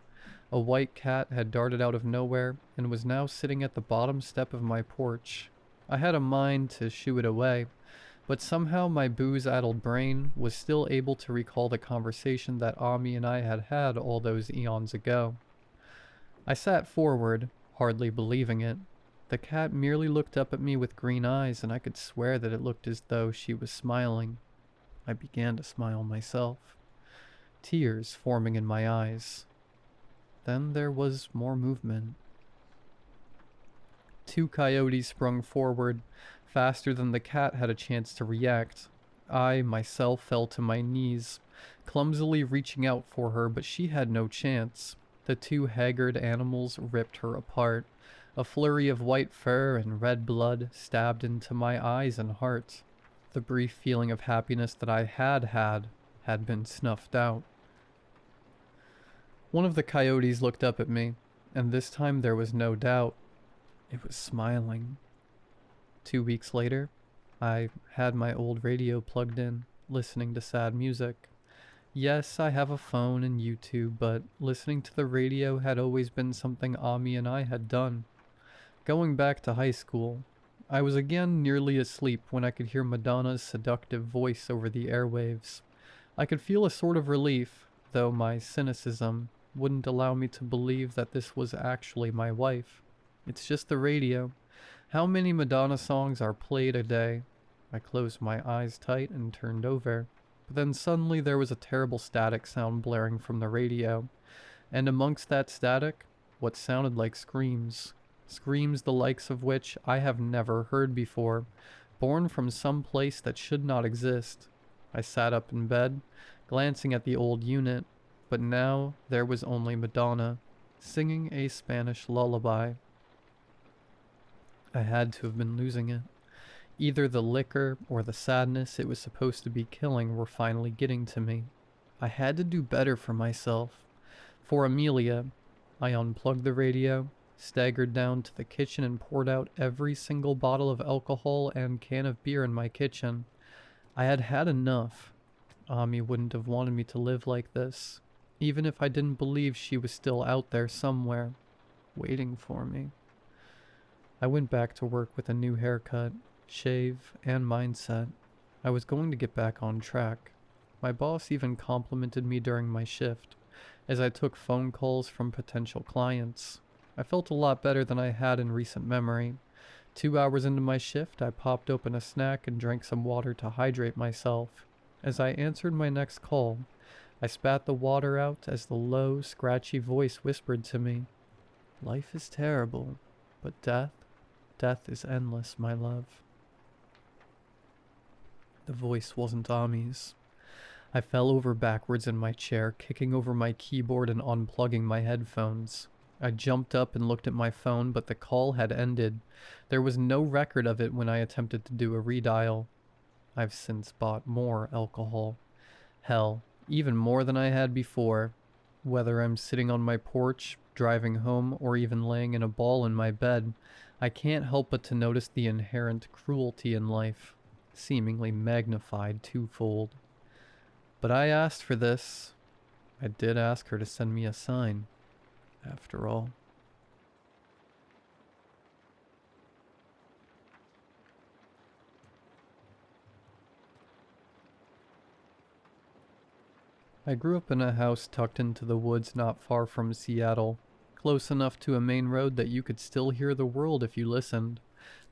A white cat had darted out of nowhere, and was now sitting at the bottom step of my porch. I had a mind to shoo it away, but somehow my booze-addled brain was still able to recall the conversation that Ami and I had had all those eons ago. I sat forward, hardly believing it. The cat merely looked up at me with green eyes, and I could swear that it looked as though she was smiling. I began to smile myself, tears forming in my eyes. Then there was more movement. 2 coyotes sprung forward, faster than the cat had a chance to react. I, myself, fell to my knees, clumsily reaching out for her, but she had no chance. The 2 haggard animals ripped her apart. A flurry of white fur and red blood stabbed into my eyes and heart. The brief feeling of happiness that I had been snuffed out. One of the coyotes looked up at me, and this time there was no doubt. It was smiling. 2 weeks later, I had my old radio plugged in, listening to sad music. Yes, I have a phone and YouTube, but listening to the radio had always been something Ami and I had done. Going back to high school, I was again nearly asleep when I could hear Madonna's seductive voice over the airwaves. I could feel a sort of relief, though my cynicism wouldn't allow me to believe that this was actually my wife. It's just the radio. How many Madonna songs are played a day? I closed my eyes tight and turned over. But then suddenly there was a terrible static sound blaring from the radio. And amongst that static, what sounded like screams. Screams the likes of which I have never heard before, born from some place that should not exist. I sat up in bed, glancing at the old unit, but now there was only Madonna, singing a Spanish lullaby. I had to have been losing it. Either the liquor or the sadness it was supposed to be killing were finally getting to me. I had to do better for myself. For Amelia, I unplugged the radio, staggered down to the kitchen and poured out every single bottle of alcohol and can of beer in my kitchen. I had had enough. Ami wouldn't have wanted me to live like this, even if I didn't believe she was still out there somewhere, waiting for me. I went back to work with a new haircut, shave, and mindset. I was going to get back on track. My boss even complimented me during my shift, as I took phone calls from potential clients. I felt a lot better than I had in recent memory. 2 hours into my shift, I popped open a snack and drank some water to hydrate myself. As I answered my next call, I spat the water out as the low, scratchy voice whispered to me, "Life is terrible, but death is endless, my love." The voice wasn't Ami's. I fell over backwards in my chair, kicking over my keyboard and unplugging my headphones. I jumped up and looked at my phone, but the call had ended. There was no record of it when I attempted to do a redial. I've since bought more alcohol. Hell, even more than I had before. Whether I'm sitting on my porch, driving home, or even laying in a ball in my bed, I can't help but to notice the inherent cruelty in life, seemingly magnified twofold. But I asked for this. I did ask her to send me a sign, after all. I grew up in a house tucked into the woods not far from Seattle, close enough to a main road that you could still hear the world if you listened,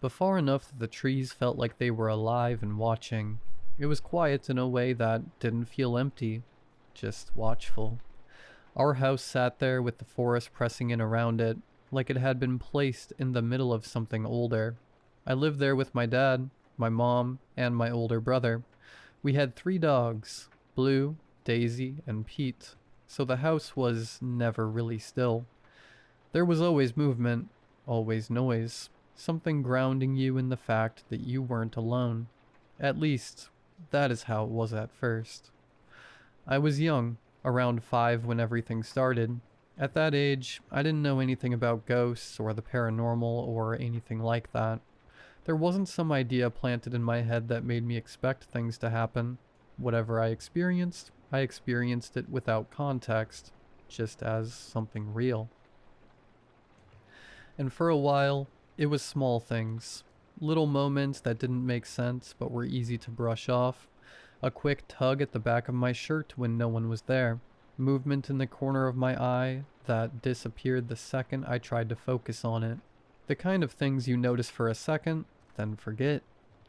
but far enough that the trees felt like they were alive and watching. It was quiet in a way that didn't feel empty, just watchful. Our house sat there with the forest pressing in around it, like it had been placed in the middle of something older. I lived there with my dad, my mom, and my older brother. We had 3 dogs, Blue, Daisy, and Pete, so the house was never really still. There was always movement, always noise, something grounding you in the fact that you weren't alone. At least, that is how it was at first. I was young, around 5 when everything started. At that age, I didn't know anything about ghosts or the paranormal or anything like that. There wasn't some idea planted in my head that made me expect things to happen. Whatever I experienced it without context, just as something real. And for a while, it was small things. Little moments that didn't make sense but were easy to brush off. A quick tug at the back of my shirt when no one was there. Movement in the corner of my eye that disappeared the second I tried to focus on it. The kind of things you notice for a second, then forget,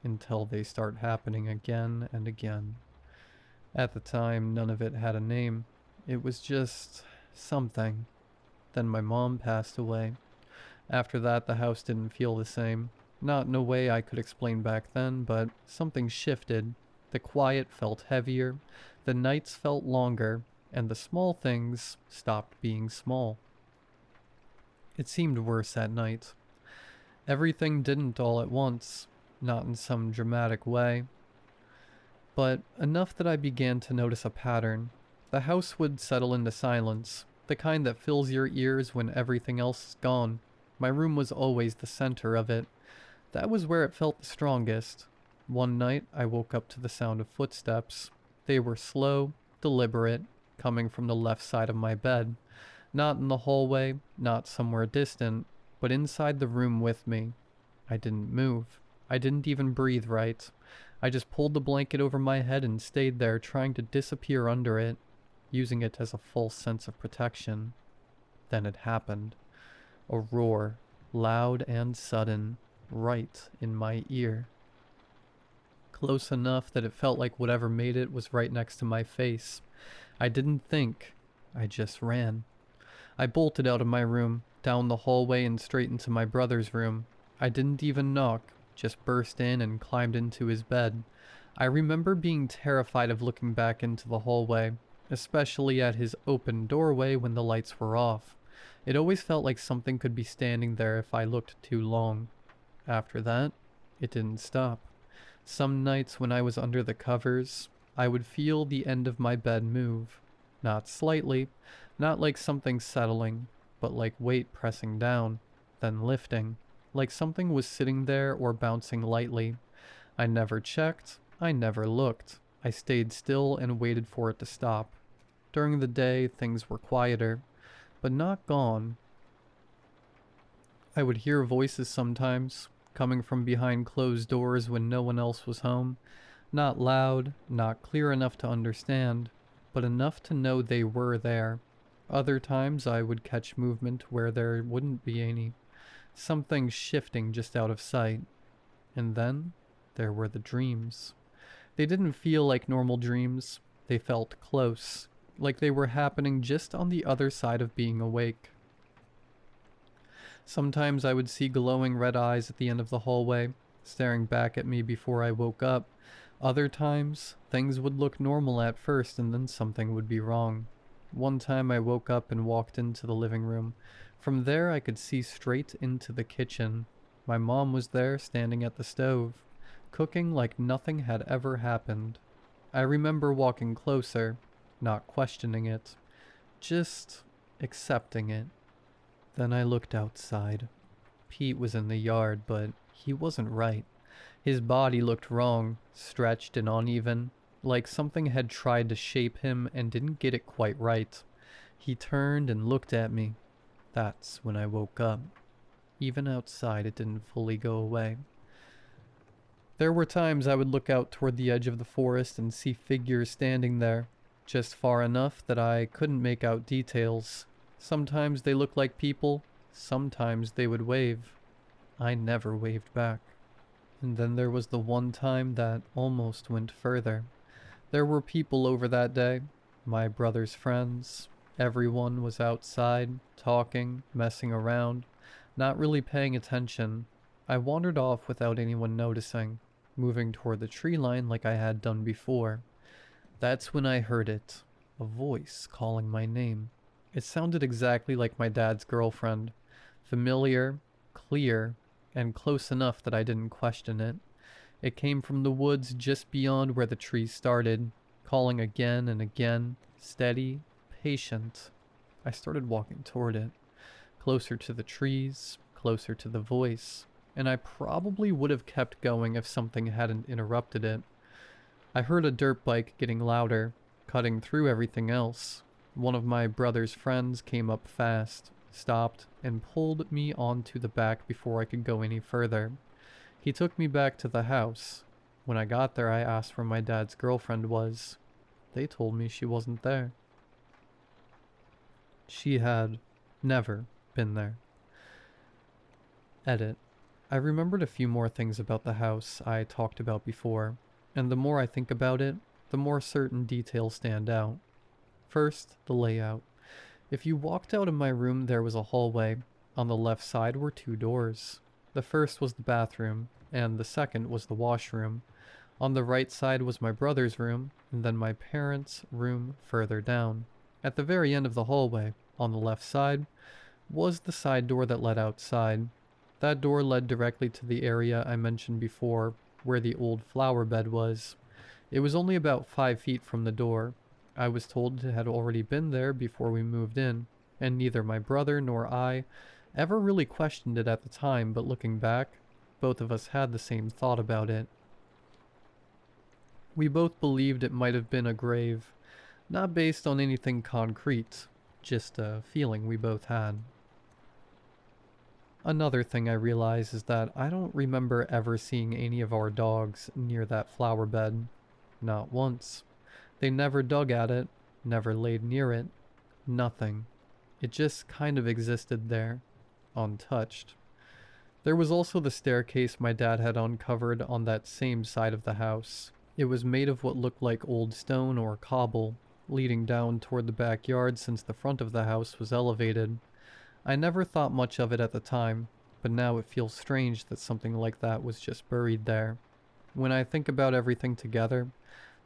until they start happening again and again. At the time, none of it had a name. It was just something. Then my mom passed away. After that, the house didn't feel the same. Not in a way I could explain back then, but something shifted. The quiet felt heavier, the nights felt longer, and the small things stopped being small. It seemed worse at night. Everything didn't all at once, not in some dramatic way, but enough that I began to notice a pattern. The house would settle into silence, the kind that fills your ears when everything else is gone. My room was always the center of it. That was where it felt the strongest. One night, I woke up to the sound of footsteps. They were slow, deliberate, coming from the left side of my bed. Not in the hallway, not somewhere distant, but inside the room with me. I didn't move. I didn't even breathe right. I just pulled the blanket over my head and stayed there, trying to disappear under it, using it as a false sense of protection. Then it happened. A roar, loud and sudden, right in my ear. Close enough that it felt like whatever made it was right next to my face. I didn't think. I just ran. I bolted out of my room, down the hallway and straight into my brother's room. I didn't even knock, just burst in and climbed into his bed. I remember being terrified of looking back into the hallway, especially at his open doorway when the lights were off. It always felt like something could be standing there if I looked too long. After that, it didn't stop. Some nights when I was under the covers, I would feel the end of my bed move. Not slightly, not like something settling, but like weight pressing down, then lifting, like something was sitting there or bouncing lightly. I never checked, I never looked. I stayed still and waited for it to stop. During the day, things were quieter, but not gone. I would hear voices sometimes, coming from behind closed doors when no one else was home. Not loud, not clear enough to understand, but enough to know they were there. Other times I would catch movement where there wouldn't be any. Something shifting just out of sight. And then there were the dreams. They didn't feel like normal dreams. They felt close, like they were happening just on the other side of being awake. Sometimes I would see glowing red eyes at the end of the hallway, staring back at me before I woke up. Other times, things would look normal at first and then something would be wrong. One time I woke up and walked into the living room. From there I could see straight into the kitchen. My mom was there, standing at the stove, cooking like nothing had ever happened. I remember walking closer, not questioning it, just accepting it. Then I looked outside. Pete was in the yard, but he wasn't right. His body looked wrong, stretched and uneven, like something had tried to shape him and didn't get it quite right. He turned and looked at me. That's when I woke up. Even outside, it didn't fully go away. There were times I would look out toward the edge of the forest and see figures standing there, just far enough that I couldn't make out details. Sometimes they looked like people, sometimes they would wave. I never waved back. And then there was the one time that almost went further. There were people over that day, my brother's friends. Everyone was outside, talking, messing around, not really paying attention. I wandered off without anyone noticing, moving toward the tree line like I had done before. That's when I heard it, a voice calling my name. It sounded exactly like my dad's girlfriend, familiar, clear, and close enough that I didn't question it. It came from the woods just beyond where the trees started, calling again and again, steady, patient. I started walking toward it, closer to the trees, closer to the voice, and I probably would have kept going if something hadn't interrupted it. I heard a dirt bike getting louder, cutting through everything else. One of my brother's friends came up fast, stopped, and pulled me onto the back before I could go any further. He took me back to the house. When I got there, I asked where my dad's girlfriend was. They told me she wasn't there. She had never been there. Edit. I remembered a few more things about the house I talked about before, and the more I think about it, the more certain details stand out. First, the layout. If you walked out of my room, there was a hallway. On the left side were two doors. The first was the bathroom, and the second was the washroom. On the right side was my brother's room, and then my parents' room further down. At the very end of the hallway, on the left side, was the side door that led outside. That door led directly to the area I mentioned before, where the old flower bed was. It was only about 5 feet from the door. I was told it had already been there before we moved in, and neither my brother nor I ever really questioned it at the time, but looking back, both of us had the same thought about it. We both believed it might have been a grave, not based on anything concrete, just a feeling we both had. Another thing I realize is that I don't remember ever seeing any of our dogs near that flower bed. Not once. They never dug at it, never laid near it, nothing. It just kind of existed there, untouched. There was also the staircase my dad had uncovered on that same side of the house. It was made of what looked like old stone or cobble, leading down toward the backyard since the front of the house was elevated. I never thought much of it at the time, but now it feels strange that something like that was just buried there. When I think about everything together,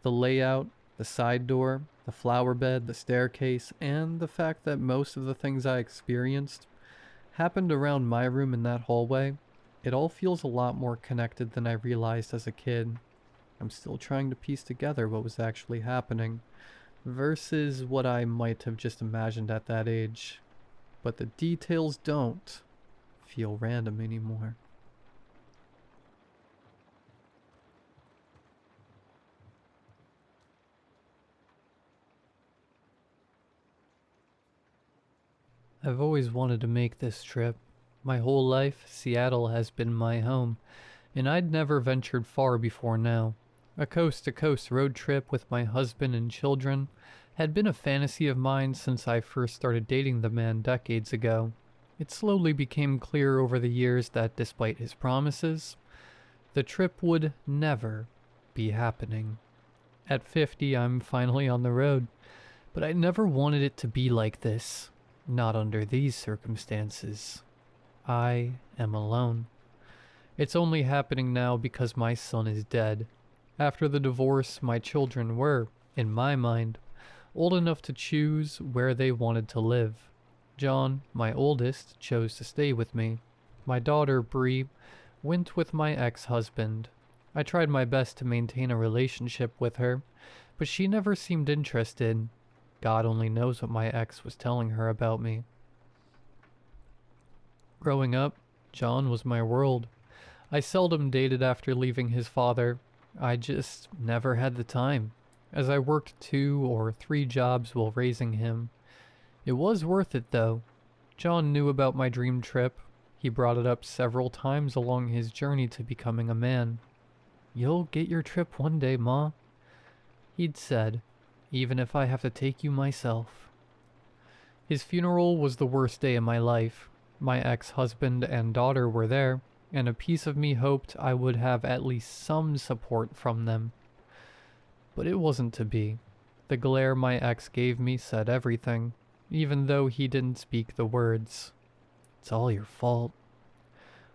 the layout, the side door, the flower bed, the staircase, and the fact that most of the things I experienced happened around my room in that hallway, it all feels a lot more connected than I realized as a kid. I'm still trying to piece together what was actually happening, versus what I might have just imagined at that age. But the details don't feel random anymore. I've always wanted to make this trip. My whole life, Seattle has been my home, and I'd never ventured far before now. A coast-to-coast road trip with my husband and children had been a fantasy of mine since I first started dating the man decades ago. It slowly became clear over the years that despite his promises, the trip would never be happening. At 50, I'm finally on the road, but I never wanted it to be like this. Not under these circumstances. I am alone. It's only happening now because my son is dead. After the divorce, my children were, in my mind, old enough to choose where they wanted to live. John, my oldest, chose to stay with me. My daughter, Bree, went with my ex-husband. I tried my best to maintain a relationship with her, but she never seemed interested. God only knows what my ex was telling her about me. Growing up, John was my world. I seldom dated after leaving his father. I just never had the time, as I worked 2 or 3 jobs while raising him. It was worth it, though. John knew about my dream trip. He brought it up several times along his journey to becoming a man. "You'll get your trip one day, Ma," he'd said, "even if I have to take you myself." His funeral was the worst day of my life. My ex-husband and daughter were there, and a piece of me hoped I would have at least some support from them. But it wasn't to be. The glare my ex gave me said everything, even though he didn't speak the words. "It's all your fault."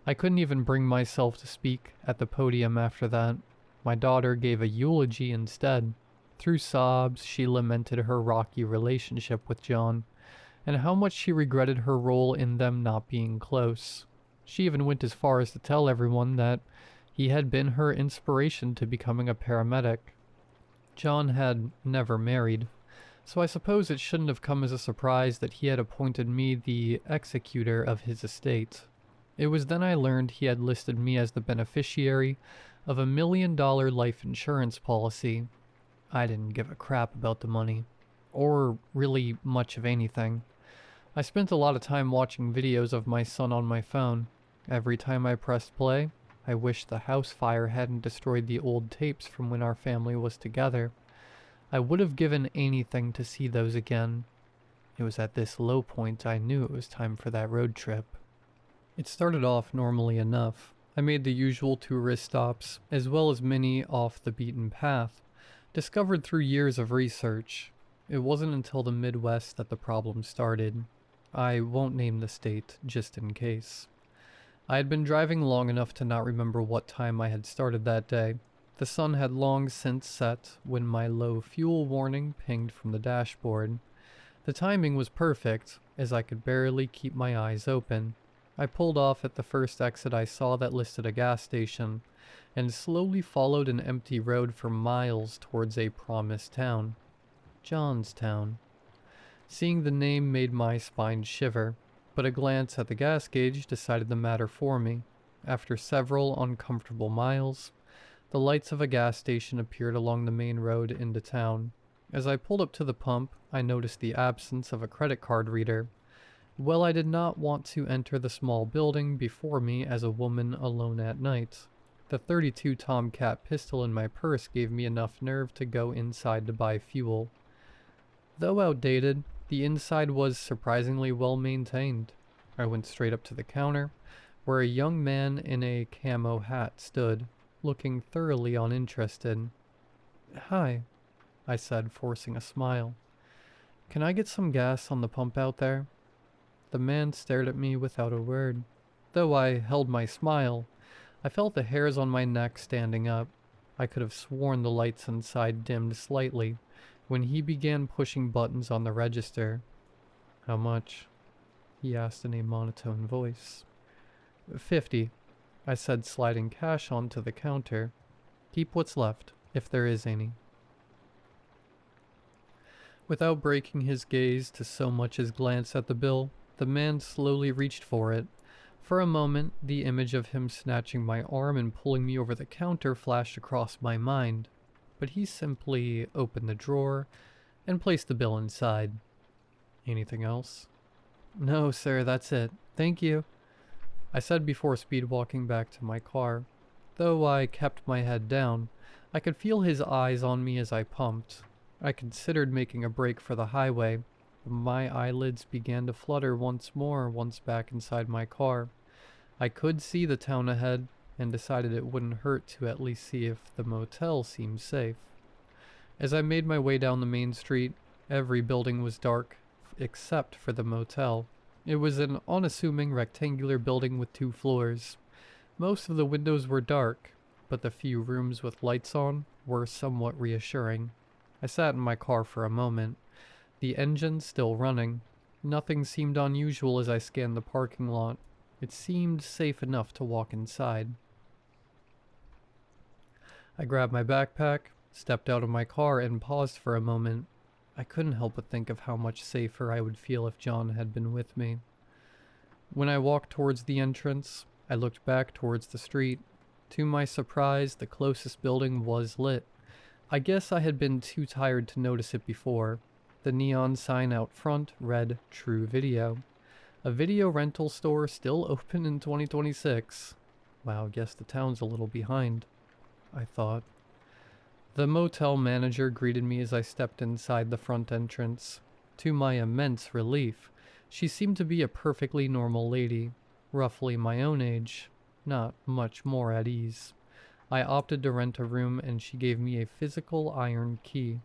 I couldn't even bring myself to speak at the podium after that. My daughter gave a eulogy instead. Through sobs, she lamented her rocky relationship with John, and how much she regretted her role in them not being close. She even went as far as to tell everyone that he had been her inspiration to becoming a paramedic. John had never married, so I suppose it shouldn't have come as a surprise that he had appointed me the executor of his estate. It was then I learned he had listed me as the beneficiary of a $1 million life insurance policy. I didn't give a crap about the money, or really much of anything. I spent a lot of time watching videos of my son on my phone. Every time I pressed play, I wished the house fire hadn't destroyed the old tapes from when our family was together. I would have given anything to see those again. It was at this low point I knew it was time for that road trip. It started off normally enough. I made the usual tourist stops, as well as many off the beaten path, discovered through years of research. It wasn't until the Midwest that the problem started. I won't name the state, just in case. I had been driving long enough to not remember what time I had started that day. The sun had long since set when my low fuel warning pinged from the dashboard. The timing was perfect, as I could barely keep my eyes open. I pulled off at the first exit I saw that listed a gas station, and slowly followed an empty road for miles towards a promised town. Johnstown. Seeing the name made my spine shiver, but a glance at the gas gauge decided the matter for me. After several uncomfortable miles, the lights of a gas station appeared along the main road into town. As I pulled up to the pump, I noticed the absence of a credit card reader. Well, I did not want to enter the small building before me as a woman alone at night. The .32 Tomcat pistol in my purse gave me enough nerve to go inside to buy fuel. Though outdated, the inside was surprisingly well maintained. I went straight up to the counter, where a young man in a camo hat stood, looking thoroughly uninterested. "Hi," I said, forcing a smile. "Can I get some gas on the pump out there?" The man stared at me without a word. Though I held my smile, I felt the hairs on my neck standing up. I could have sworn the lights inside dimmed slightly when he began pushing buttons on the register. "How much?" he asked in a monotone voice. "50, I said, sliding cash onto the counter. "Keep what's left, if there is any." Without breaking his gaze to so much as glance at the bill, the man slowly reached for it. For a moment, the image of him snatching my arm and pulling me over the counter flashed across my mind, but he simply opened the drawer and placed the bill inside. "Anything else?" "No, sir, that's it. Thank you," I said before speed walking back to my car. Though I kept my head down, I could feel his eyes on me as I pumped. I considered making a break for the highway, but my eyelids began to flutter once more once back inside my car. I could see the town ahead, and decided it wouldn't hurt to at least see if the motel seemed safe. As I made my way down the main street, every building was dark, except for the motel. It was an unassuming rectangular building with 2 floors. Most of the windows were dark, but the few rooms with lights on were somewhat reassuring. I sat in my car for a moment, the engine still running. Nothing seemed unusual as I scanned the parking lot. It seemed safe enough to walk inside. I grabbed my backpack, stepped out of my car, and paused for a moment. I couldn't help but think of how much safer I would feel if John had been with me. When I walked towards the entrance, I looked back towards the street. To my surprise, the closest building was lit. I guess I had been too tired to notice it before. The neon sign out front read True Video. A video rental store still open in 2026. Wow, guess the town's a little behind, I thought. The motel manager greeted me as I stepped inside the front entrance. To my immense relief, she seemed to be a perfectly normal lady, roughly my own age, not much more at ease. I opted to rent a room and she gave me a physical iron key.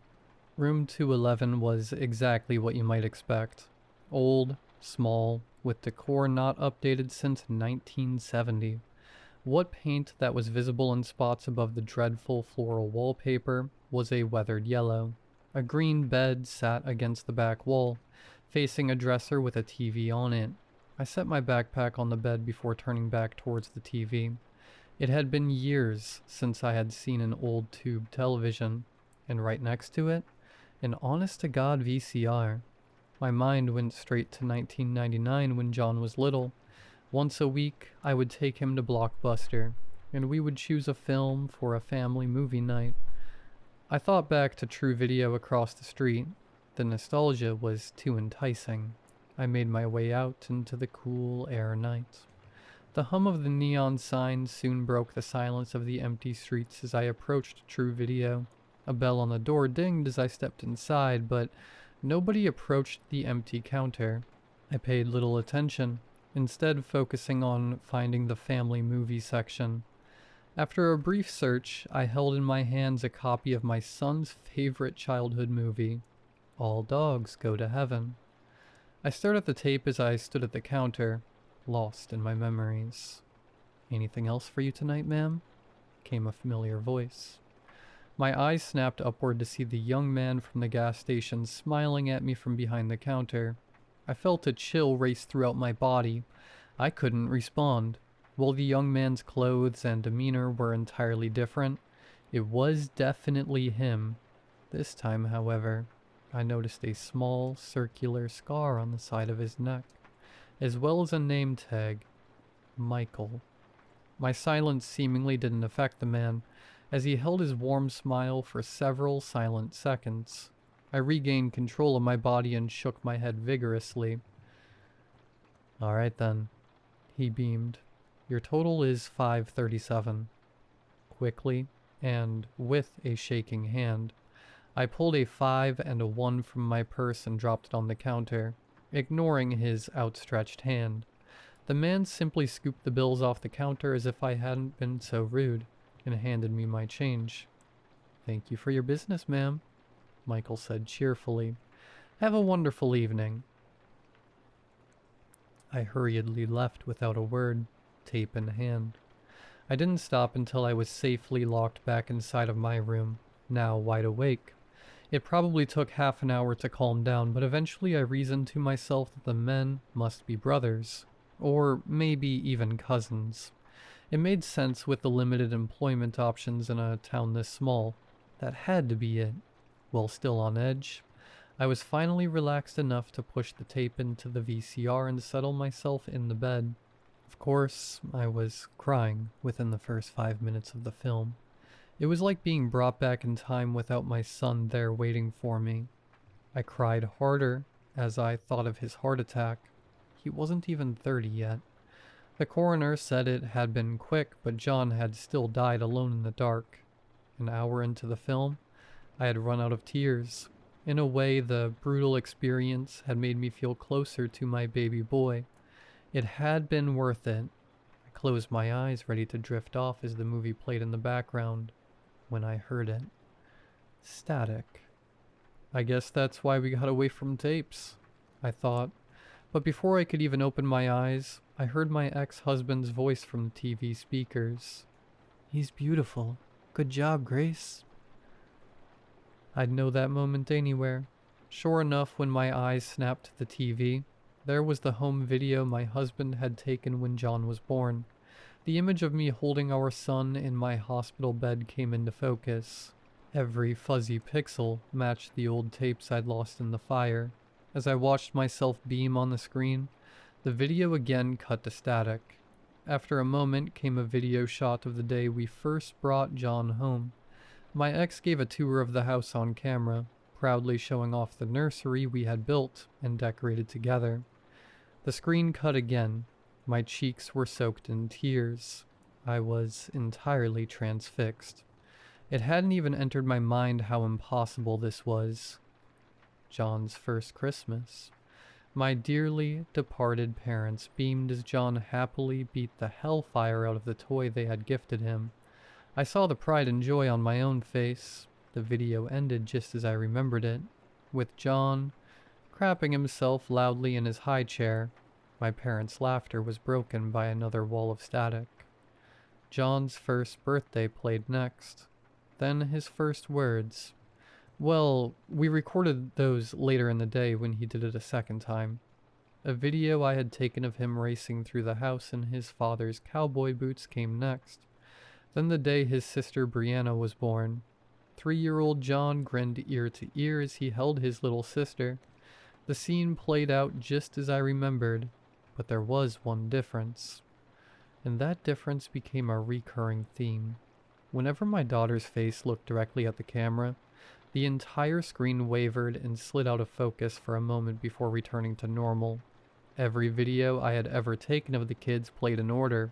Room 211 was exactly what you might expect. Old, small, with decor not updated since 1970. What paint that was visible in spots above the dreadful floral wallpaper was a weathered yellow. A green bed sat against the back wall, facing a dresser with a TV on it. I set my backpack on the bed before turning back towards the TV. It had been years since I had seen an old tube television, and right next to it, an honest-to-God VCR. My mind went straight to 1999 when John was little. Once a week, I would take him to Blockbuster, and we would choose a film for a family movie night. I thought back to True Video across the street. The nostalgia was too enticing. I made my way out into the cool air night. The hum of the neon sign soon broke the silence of the empty streets as I approached True Video. A bell on the door dinged as I stepped inside, but nobody approached the empty counter. I paid little attention, instead focusing on finding the family movie section. After a brief search, I held in my hands a copy of my son's favorite childhood movie, All Dogs Go to Heaven. I stared at the tape as I stood at the counter, lost in my memories. "Anything else for you tonight, ma'am?" came a familiar voice. My eyes snapped upward to see the young man from the gas station smiling at me from behind the counter. I felt a chill race throughout my body. I couldn't respond. While the young man's clothes and demeanor were entirely different, it was definitely him. This time, however, I noticed a small, circular scar on the side of his neck, as well as a name tag, Michael. My silence seemingly didn't affect the man, as he held his warm smile for several silent seconds. I regained control of my body and shook my head vigorously. "All right then," he beamed. "Your total is 537. Quickly, and with a shaking hand, I pulled a 5 and a 1 from my purse and dropped it on the counter, ignoring his outstretched hand. The man simply scooped the bills off the counter as if I hadn't been so rude, and handed me my change. "Thank you for your business, ma'am," Michael said cheerfully. "Have a wonderful evening." I hurriedly left without a word, tape in hand. I didn't stop until I was safely locked back inside of my room, now wide awake. It probably took half an hour to calm down, but eventually I reasoned to myself that the men must be brothers, or maybe even cousins. It made sense with the limited employment options in a town this small. That had to be it. While still on edge, I was finally relaxed enough to push the tape into the VCR and settle myself in the bed. Of course, I was crying within the first 5 minutes of the film. It was like being brought back in time without my son there waiting for me. I cried harder as I thought of his heart attack. He wasn't even 30 yet. The coroner said it had been quick, but John had still died alone in the dark. An hour into the film, I had run out of tears. In a way, the brutal experience had made me feel closer to my baby boy. It had been worth it. I closed my eyes, ready to drift off as the movie played in the background, when I heard it. Static. I guess that's why we got away from tapes, I thought. But before I could even open my eyes, I heard my ex-husband's voice from the TV speakers. "He's beautiful. Good job, Grace." I'd know that moment anywhere. Sure enough, when my eyes snapped to the TV, there was the home video my husband had taken when John was born. The image of me holding our son in my hospital bed came into focus. Every fuzzy pixel matched the old tapes I'd lost in the fire. As I watched myself beam on the screen, the video again cut to static. After a moment came a video shot of the day we first brought John home. My ex gave a tour of the house on camera, proudly showing off the nursery we had built and decorated together. The screen cut again. My cheeks were soaked in tears. I was entirely transfixed. It hadn't even entered my mind how impossible this was. John's first Christmas. My dearly departed parents beamed as John happily beat the hellfire out of the toy they had gifted him. I saw the pride and joy on my own face. The video ended just as I remembered it, with John crapping himself loudly in his high chair. My parents' laughter was broken by another wall of static. John's first birthday played next. Then his first words. Well, we recorded those later in the day when he did it a second time. A video I had taken of him racing through the house in his father's cowboy boots came next. Then the day his sister Brianna was born. 3-year-old John grinned ear to ear as he held his little sister. The scene played out just as I remembered, but there was one difference. And that difference became a recurring theme. Whenever my daughter's face looked directly at the camera, the entire screen wavered and slid out of focus for a moment before returning to normal. Every video I had ever taken of the kids played in order.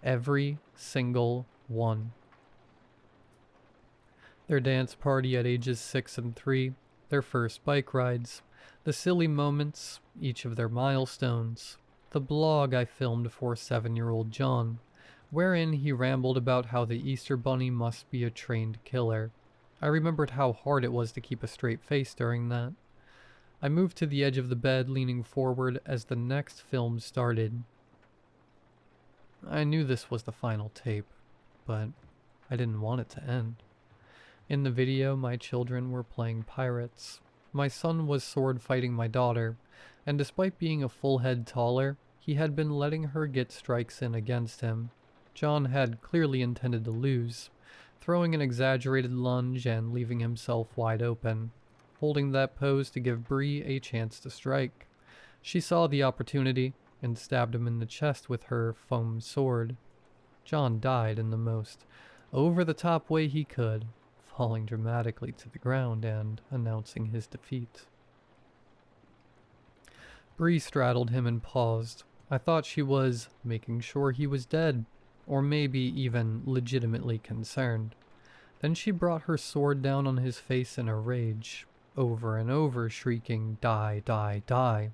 Every single one. Their dance party at ages 6 and 3, their first bike rides, the silly moments, each of their milestones, the blog I filmed for 7-year-old John, wherein he rambled about how the Easter Bunny must be a trained killer. I remembered how hard it was to keep a straight face during that. I moved to the edge of the bed, leaning forward as the next film started. I knew this was the final tape, but I didn't want it to end. In the video, my children were playing pirates. My son was sword fighting my daughter, and despite being a full head taller, He had been letting her get strikes in against him. John had clearly intended to lose, throwing an exaggerated lunge and leaving himself wide open, holding that pose to give Bree a chance to strike. She saw the opportunity and stabbed him in the chest with her foam sword. John died in the most over-the-top way he could, falling dramatically to the ground and announcing his defeat. Bree straddled him and paused. I thought she was making sure he was dead, or maybe even legitimately concerned. Then she brought her sword down on his face in a rage, over and over shrieking, "Die, die, die."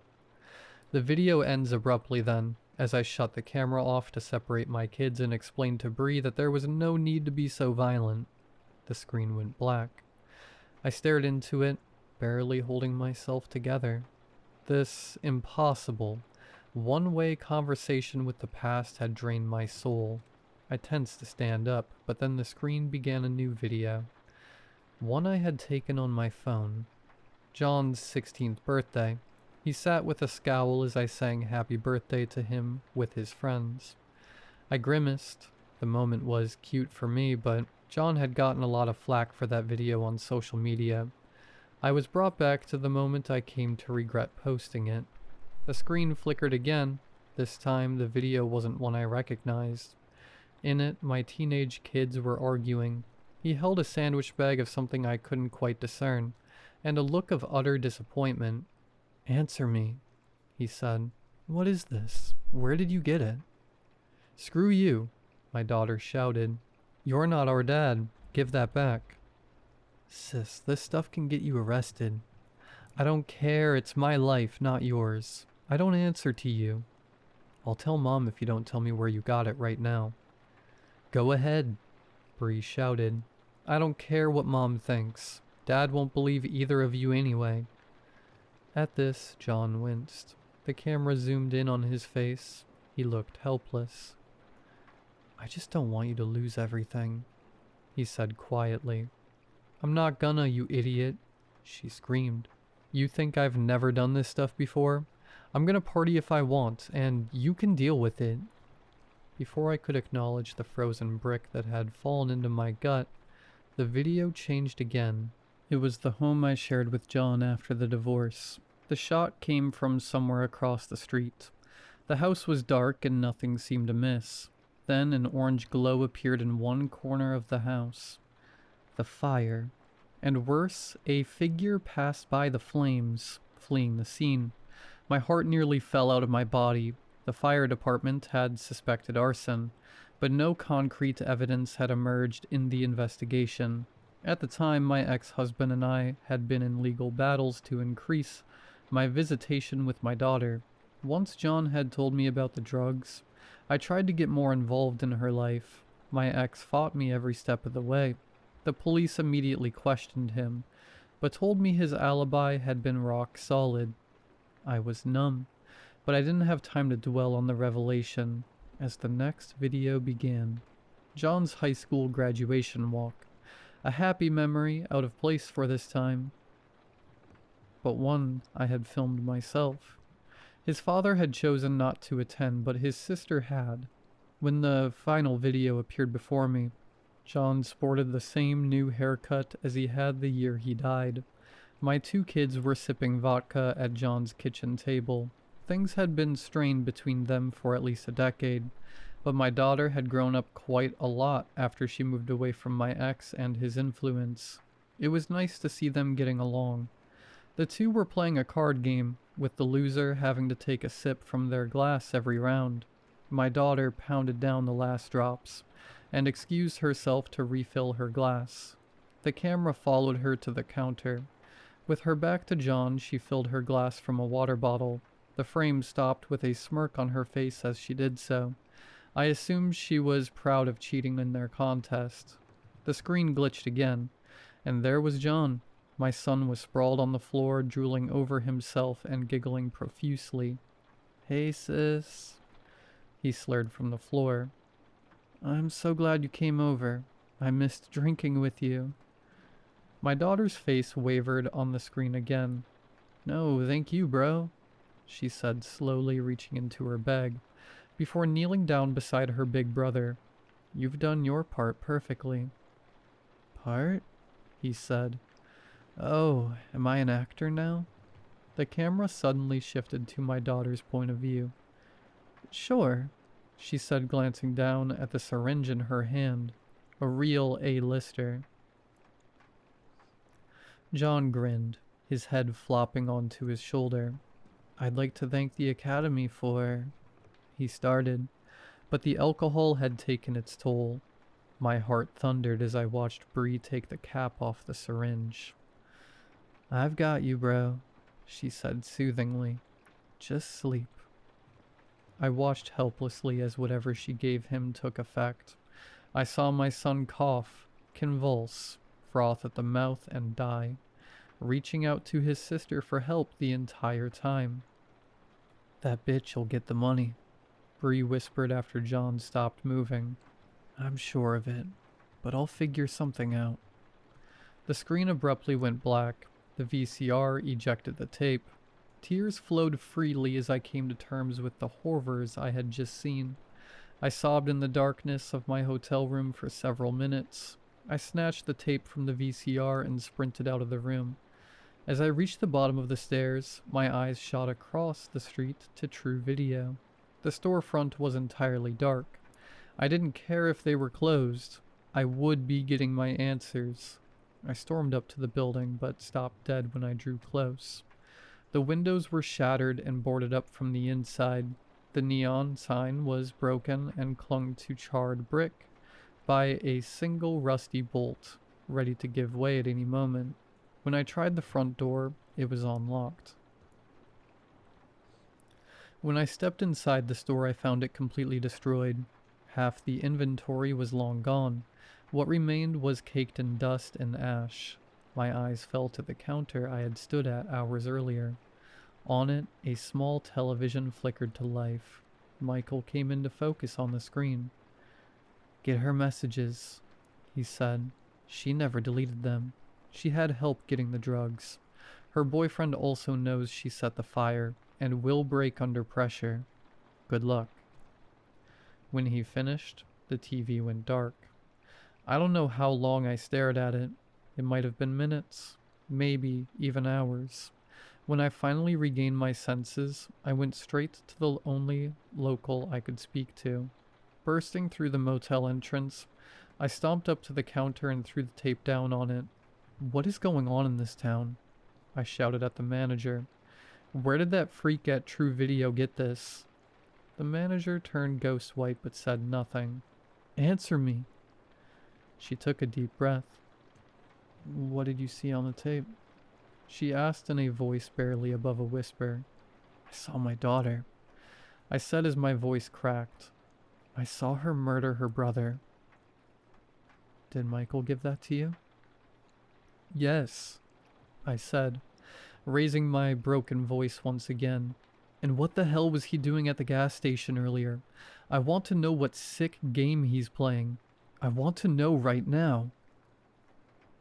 The video ends abruptly then, as I shut the camera off to separate my kids and explain to Bree that there was no need to be so violent. The screen went black. I stared into it, barely holding myself together. This impossible, one-way conversation with the past had drained my soul. I tensed to stand up, but then the screen began a new video. One I had taken on my phone. John's 16th birthday. He sat with a scowl as I sang happy birthday to him with his friends. I grimaced. The moment was cute for me, but John had gotten a lot of flack for that video on social media. I was brought back to the moment I came to regret posting it. The screen flickered again. This time the video wasn't one I recognized. In it, my teenage kids were arguing. He held a sandwich bag of something I couldn't quite discern, and a look of utter disappointment. "Answer me," he said. "What is this? Where did you get it?" "Screw you," my daughter shouted. "You're not our dad. Give that back." "Sis, this stuff can get you arrested." "I don't care. It's my life, not yours. I don't answer to you." "I'll tell Mom if you don't tell me where you got it right now." "Go ahead," Bree shouted. "I don't care what Mom thinks. Dad won't believe either of you anyway." At this, John winced. The camera zoomed in on his face. He looked helpless. "I just don't want you to lose everything," he said quietly. "I'm not gonna, you idiot," she screamed. "You think I've never done this stuff before? I'm gonna party if I want, and you can deal with it." Before I could acknowledge the frozen brick that had fallen into my gut, the video changed again. It was the home I shared with John after the divorce. The shot came from somewhere across the street. The house was dark and nothing seemed amiss. Then an orange glow appeared in one corner of the house. The fire. And worse, a figure passed by the flames, fleeing the scene. My heart nearly fell out of my body. The fire department had suspected arson, but no concrete evidence had emerged in the investigation. At the time, my ex-husband and I had been in legal battles to increase my visitation with my daughter. Once John had told me about the drugs, I tried to get more involved in her life. My ex fought me every step of the way. The police immediately questioned him, but told me his alibi had been rock solid. I was numb, but I didn't have time to dwell on the revelation, as the next video began. John's high school graduation walk. A happy memory, out of place for this time, but one I had filmed myself. His father had chosen not to attend, but his sister had. When the final video appeared before me, John sported the same new haircut as he had the year he died. My two kids were sipping vodka at John's kitchen table. Things had been strained between them for at least a decade, but my daughter had grown up quite a lot after she moved away from my ex and his influence. It was nice to see them getting along. The two were playing a card game, with the loser having to take a sip from their glass every round. My daughter pounded down the last drops, and excused herself to refill her glass. The camera followed her to the counter. With her back to John, she filled her glass from a water bottle. The frame stopped with a smirk on her face as she did so. I assumed she was proud of cheating in their contest. The screen glitched again, and there was John. My son was sprawled on the floor, drooling over himself and giggling profusely. "Hey, sis," he slurred from the floor. "I'm so glad you came over. I missed drinking with you." My daughter's face wavered on the screen again. "No, thank you, bro." she said, slowly reaching into her bag, before kneeling down beside her big brother. You've done your part perfectly. Part? He said. Oh, am I an actor now? The camera suddenly shifted to my daughter's point of view. Sure, she said, glancing down at the syringe in her hand. A real A-lister. John grinned, his head flopping onto his shoulder. I'd like to thank the Academy for... He started, but the alcohol had taken its toll. My heart thundered as I watched Bree take the cap off the syringe. I've got you, bro, she said soothingly. Just sleep. I watched helplessly as whatever she gave him took effect. I saw my son cough, convulse, froth at the mouth, and die, reaching out to his sister for help the entire time. That bitch'll get the money, Bree whispered after John stopped moving. I'm sure of it, but I'll figure something out. The screen abruptly went black. The VCR ejected the tape. Tears flowed freely as I came to terms with the horrors I had just seen. I sobbed in the darkness of my hotel room for several minutes. I snatched the tape from the VCR and sprinted out of the room. As I reached the bottom of the stairs, my eyes shot across the street to True Video. The storefront was entirely dark. I didn't care if they were closed. I would be getting my answers. I stormed up to the building, but stopped dead when I drew close. The windows were shattered and boarded up from the inside. The neon sign was broken and clung to charred brick by a single rusty bolt, ready to give way at any moment. When I tried the front door, it was unlocked. When I stepped inside the store, I found it completely destroyed. Half the inventory was long gone. What remained was caked in dust and ash. My eyes fell to the counter I had stood at hours earlier. On it, a small television flickered to life. Michael came into focus on the screen. Get her messages, he said. She never deleted them. She had help getting the drugs. Her boyfriend also knows she set the fire and will break under pressure. Good luck. When he finished, the TV went dark. I don't know how long I stared at it. It might have been minutes, maybe even hours. When I finally regained my senses, I went straight to the only local I could speak to. Bursting through the motel entrance, I stomped up to the counter and threw the tape down on it. What is going on in this town? I shouted at the manager. Where did that freak at True Video get this? The manager turned ghost white but said nothing. Answer me. She took a deep breath. What did you see on the tape? She asked in a voice barely above a whisper. I saw my daughter. I said as my voice cracked. I saw her murder her brother. Did Michael give that to you? Yes, I said, raising my broken voice once again. And what the hell was he doing at the gas station earlier? I want to know what sick game he's playing. I want to know right now.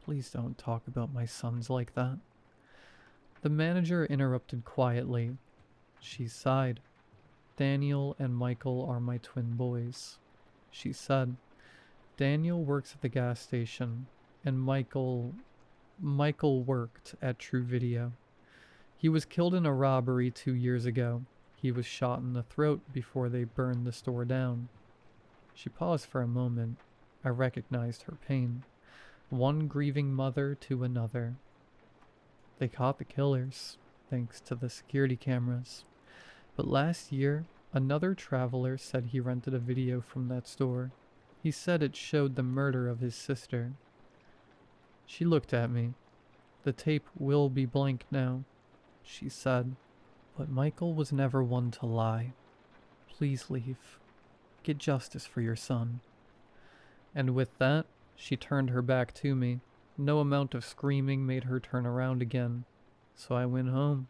Please don't talk about my sons like that. The manager interrupted quietly. She sighed. Daniel and Michael are my twin boys, she said. Daniel works at the gas station, and Michael worked at True Video. He was killed in a robbery 2 years ago. He was shot in the throat before they burned the store down. She paused for a moment. I recognized her pain. One grieving mother to another. They caught the killers, thanks to the security cameras. But last year, another traveler said he rented a video from that store. He said it showed the murder of his sister. She looked at me. The tape will be blank now, she said. But Michael was never one to lie. Please leave. Get justice for your son. And with that, she turned her back to me. No amount of screaming made her turn around again. So I went home.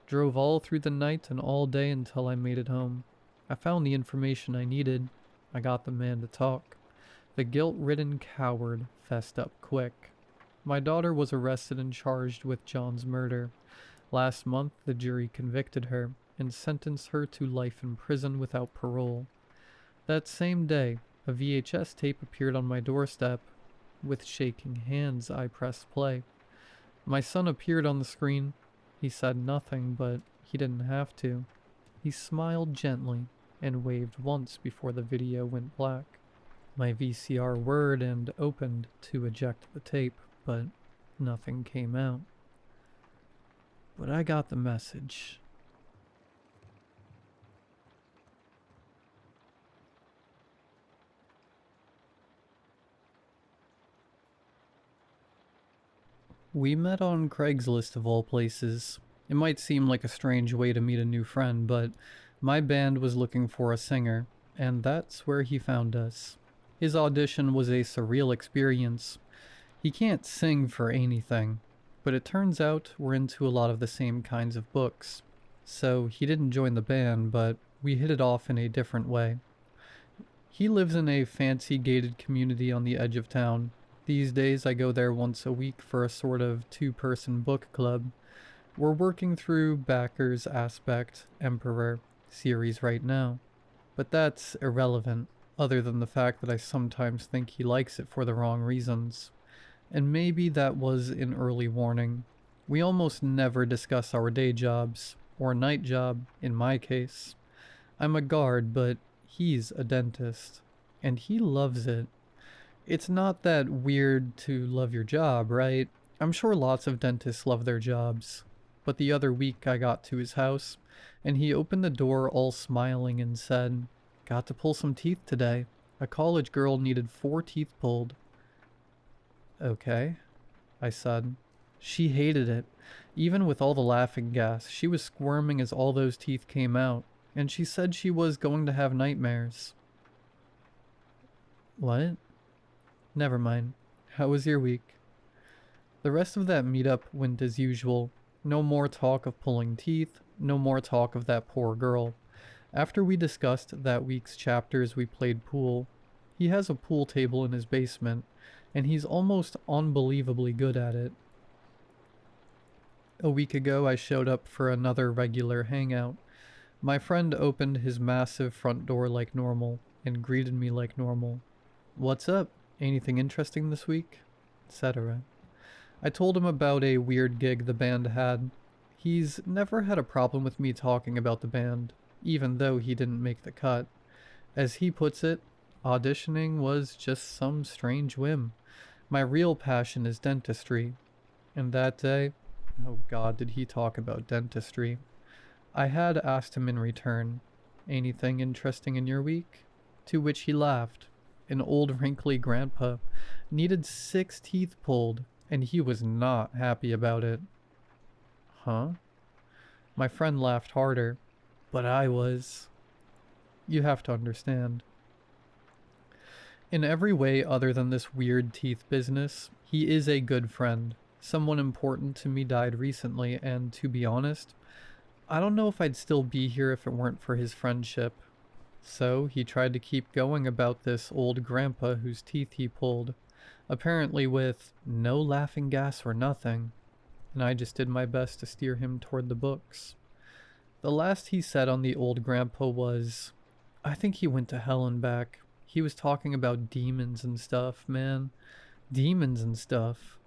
Drove all through the night and all day until I made it home. I found the information I needed. I got the man to talk. The guilt-ridden coward fessed up quick. My daughter was arrested and charged with John's murder. Last month, the jury convicted her. and sentence her to life in prison without parole. That same day, a VHS tape appeared on my doorstep. With shaking hands, I pressed play. My son appeared on the screen. He said nothing, but he didn't have to. He smiled gently and waved once before the video went black. My VCR whirred and opened to eject the tape, but nothing came out. But I got the message. We met on Craigslist of all places. It might seem like a strange way to meet a new friend, but my band was looking for a singer, and that's where he found us. His audition was a surreal experience. He can't sing for anything, but it turns out we're into a lot of the same kinds of books. So he didn't join the band, but we hit it off in a different way. He lives in a fancy gated community on the edge of town. These days I go there once a week for a sort of two-person book club. We're working through Backer's Aspect Emperor series right now. But that's irrelevant, other than the fact that I sometimes think he likes it for the wrong reasons. And maybe that was an early warning. We almost never discuss our day jobs, or night job, in my case. I'm a guard, but he's a dentist, and he loves it. It's not that weird to love your job, right? I'm sure lots of dentists love their jobs. But the other week I got to his house, and he opened the door all smiling and said, "Got to pull some teeth today. A college girl needed 4 teeth pulled." "Okay," I said. She hated it. Even with all the laughing gas, she was squirming as all those teeth came out, and she said she was going to have nightmares. What? Never mind. How was your week? The rest of that meetup went as usual. No more talk of pulling teeth, no more talk of that poor girl. After we discussed that week's chapters, we played pool. He has a pool table in his basement, and he's almost unbelievably good at it. A week ago, I showed up for another regular hangout. My friend opened his massive front door like normal, and greeted me like normal. "What's up? Anything interesting this week?" etc. I told him about a weird gig the band had. He's never had a problem with me talking about the band, even though he didn't make the cut. As he puts it, auditioning was just some strange whim. My real passion is dentistry. And that day, oh god, did he talk about dentistry. I had asked him in return, "Anything interesting in your week?" To which he laughed. An old wrinkly grandpa needed 6 teeth pulled, and he was not happy about it. Huh? My friend laughed harder, but I was. You have to understand. In every way other than this weird teeth business, he is a good friend. Someone important to me died recently, and to be honest, I don't know if I'd still be here if it weren't for his friendship. So he tried to keep going about this old grandpa whose teeth he pulled, apparently with no laughing gas or nothing, and I just did my best to steer him toward the books. The last he said on the old grandpa was, I think he went to hell and back. He was talking about demons and stuff, man. Demons and stuff.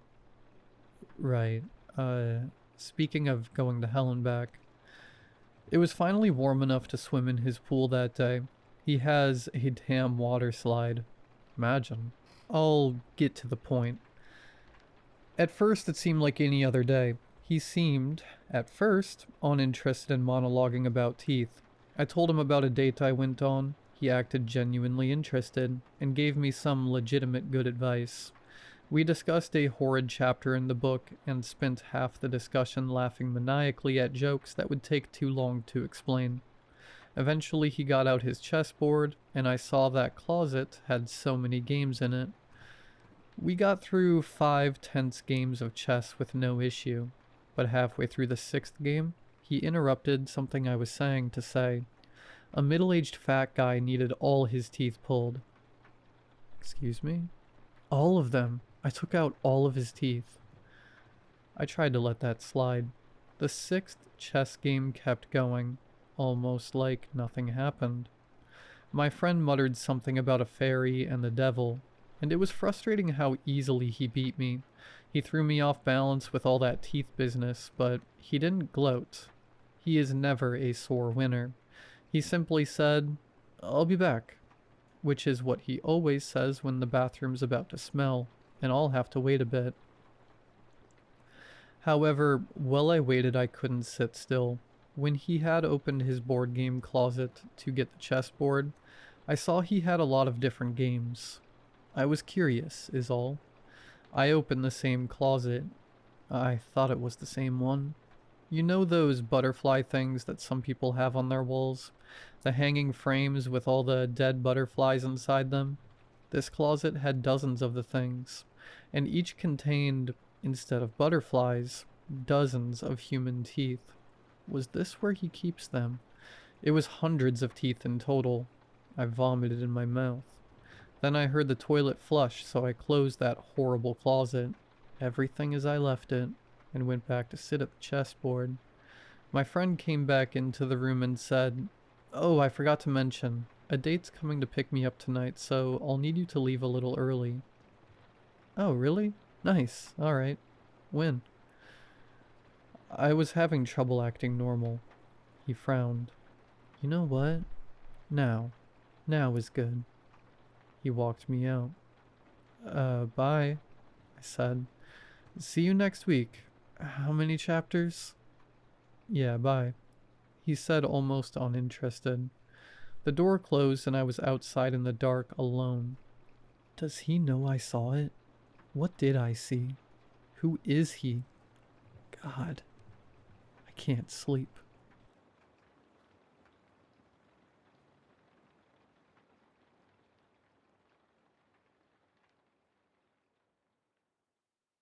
Right. Speaking of going to hell and back, it was finally warm enough to swim in his pool that day. He has a damn water slide. Imagine. I'll get to the point. At first, it seemed like any other day. He seemed, at first, uninterested in monologuing about teeth. I told him about a date I went on. He acted genuinely interested, and gave me some legitimate good advice. We discussed a horrid chapter in the book, and spent half the discussion laughing maniacally at jokes that would take too long to explain. Eventually he got out his chessboard, and I saw that closet had so many games in it. We got through 5 tense games of chess with no issue, but halfway through the 6th game, he interrupted something I was saying to say, a middle-aged fat guy needed all his teeth pulled. Excuse me? All of them. I took out all of his teeth. I tried to let that slide. The 6th chess game kept going. almost like nothing happened. My friend muttered something about a fairy and the devil, and it was frustrating how easily he beat me. He threw me off balance with all that teeth business, but he didn't gloat. He is never a sore winner. He simply said, "I'll be back," which is what he always says when the bathroom's about to smell, and I'll have to wait a bit. However, while I waited, I couldn't sit still. When he had opened his board game closet to get the chessboard, I saw he had a lot of different games. I was curious, is all. I opened the same closet. I thought it was the same one. You know those butterfly things that some people have on their walls? The hanging frames with all the dead butterflies inside them? This closet had dozens of the things, and each contained, instead of butterflies, dozens of human teeth. Was this where he keeps them? It was hundreds of teeth in total. I vomited in my mouth. Then I heard the toilet flush, so I closed that horrible closet, everything as I left it, and went back to sit at the chessboard. My friend came back into the room and said, "Oh, I forgot to mention, a date's coming to pick me up tonight, so I'll need you to leave a little early." "Oh, really? Nice. Alright. When?" I was having trouble acting normal. He frowned. "You know what? Now. Now is good." He walked me out. Bye," I said. "See you next week. How many chapters?" "Yeah, bye," he said, almost uninterested. The door closed and I was outside in the dark, alone. Does he know I saw it? What did I see? Who is he? God, I can't sleep.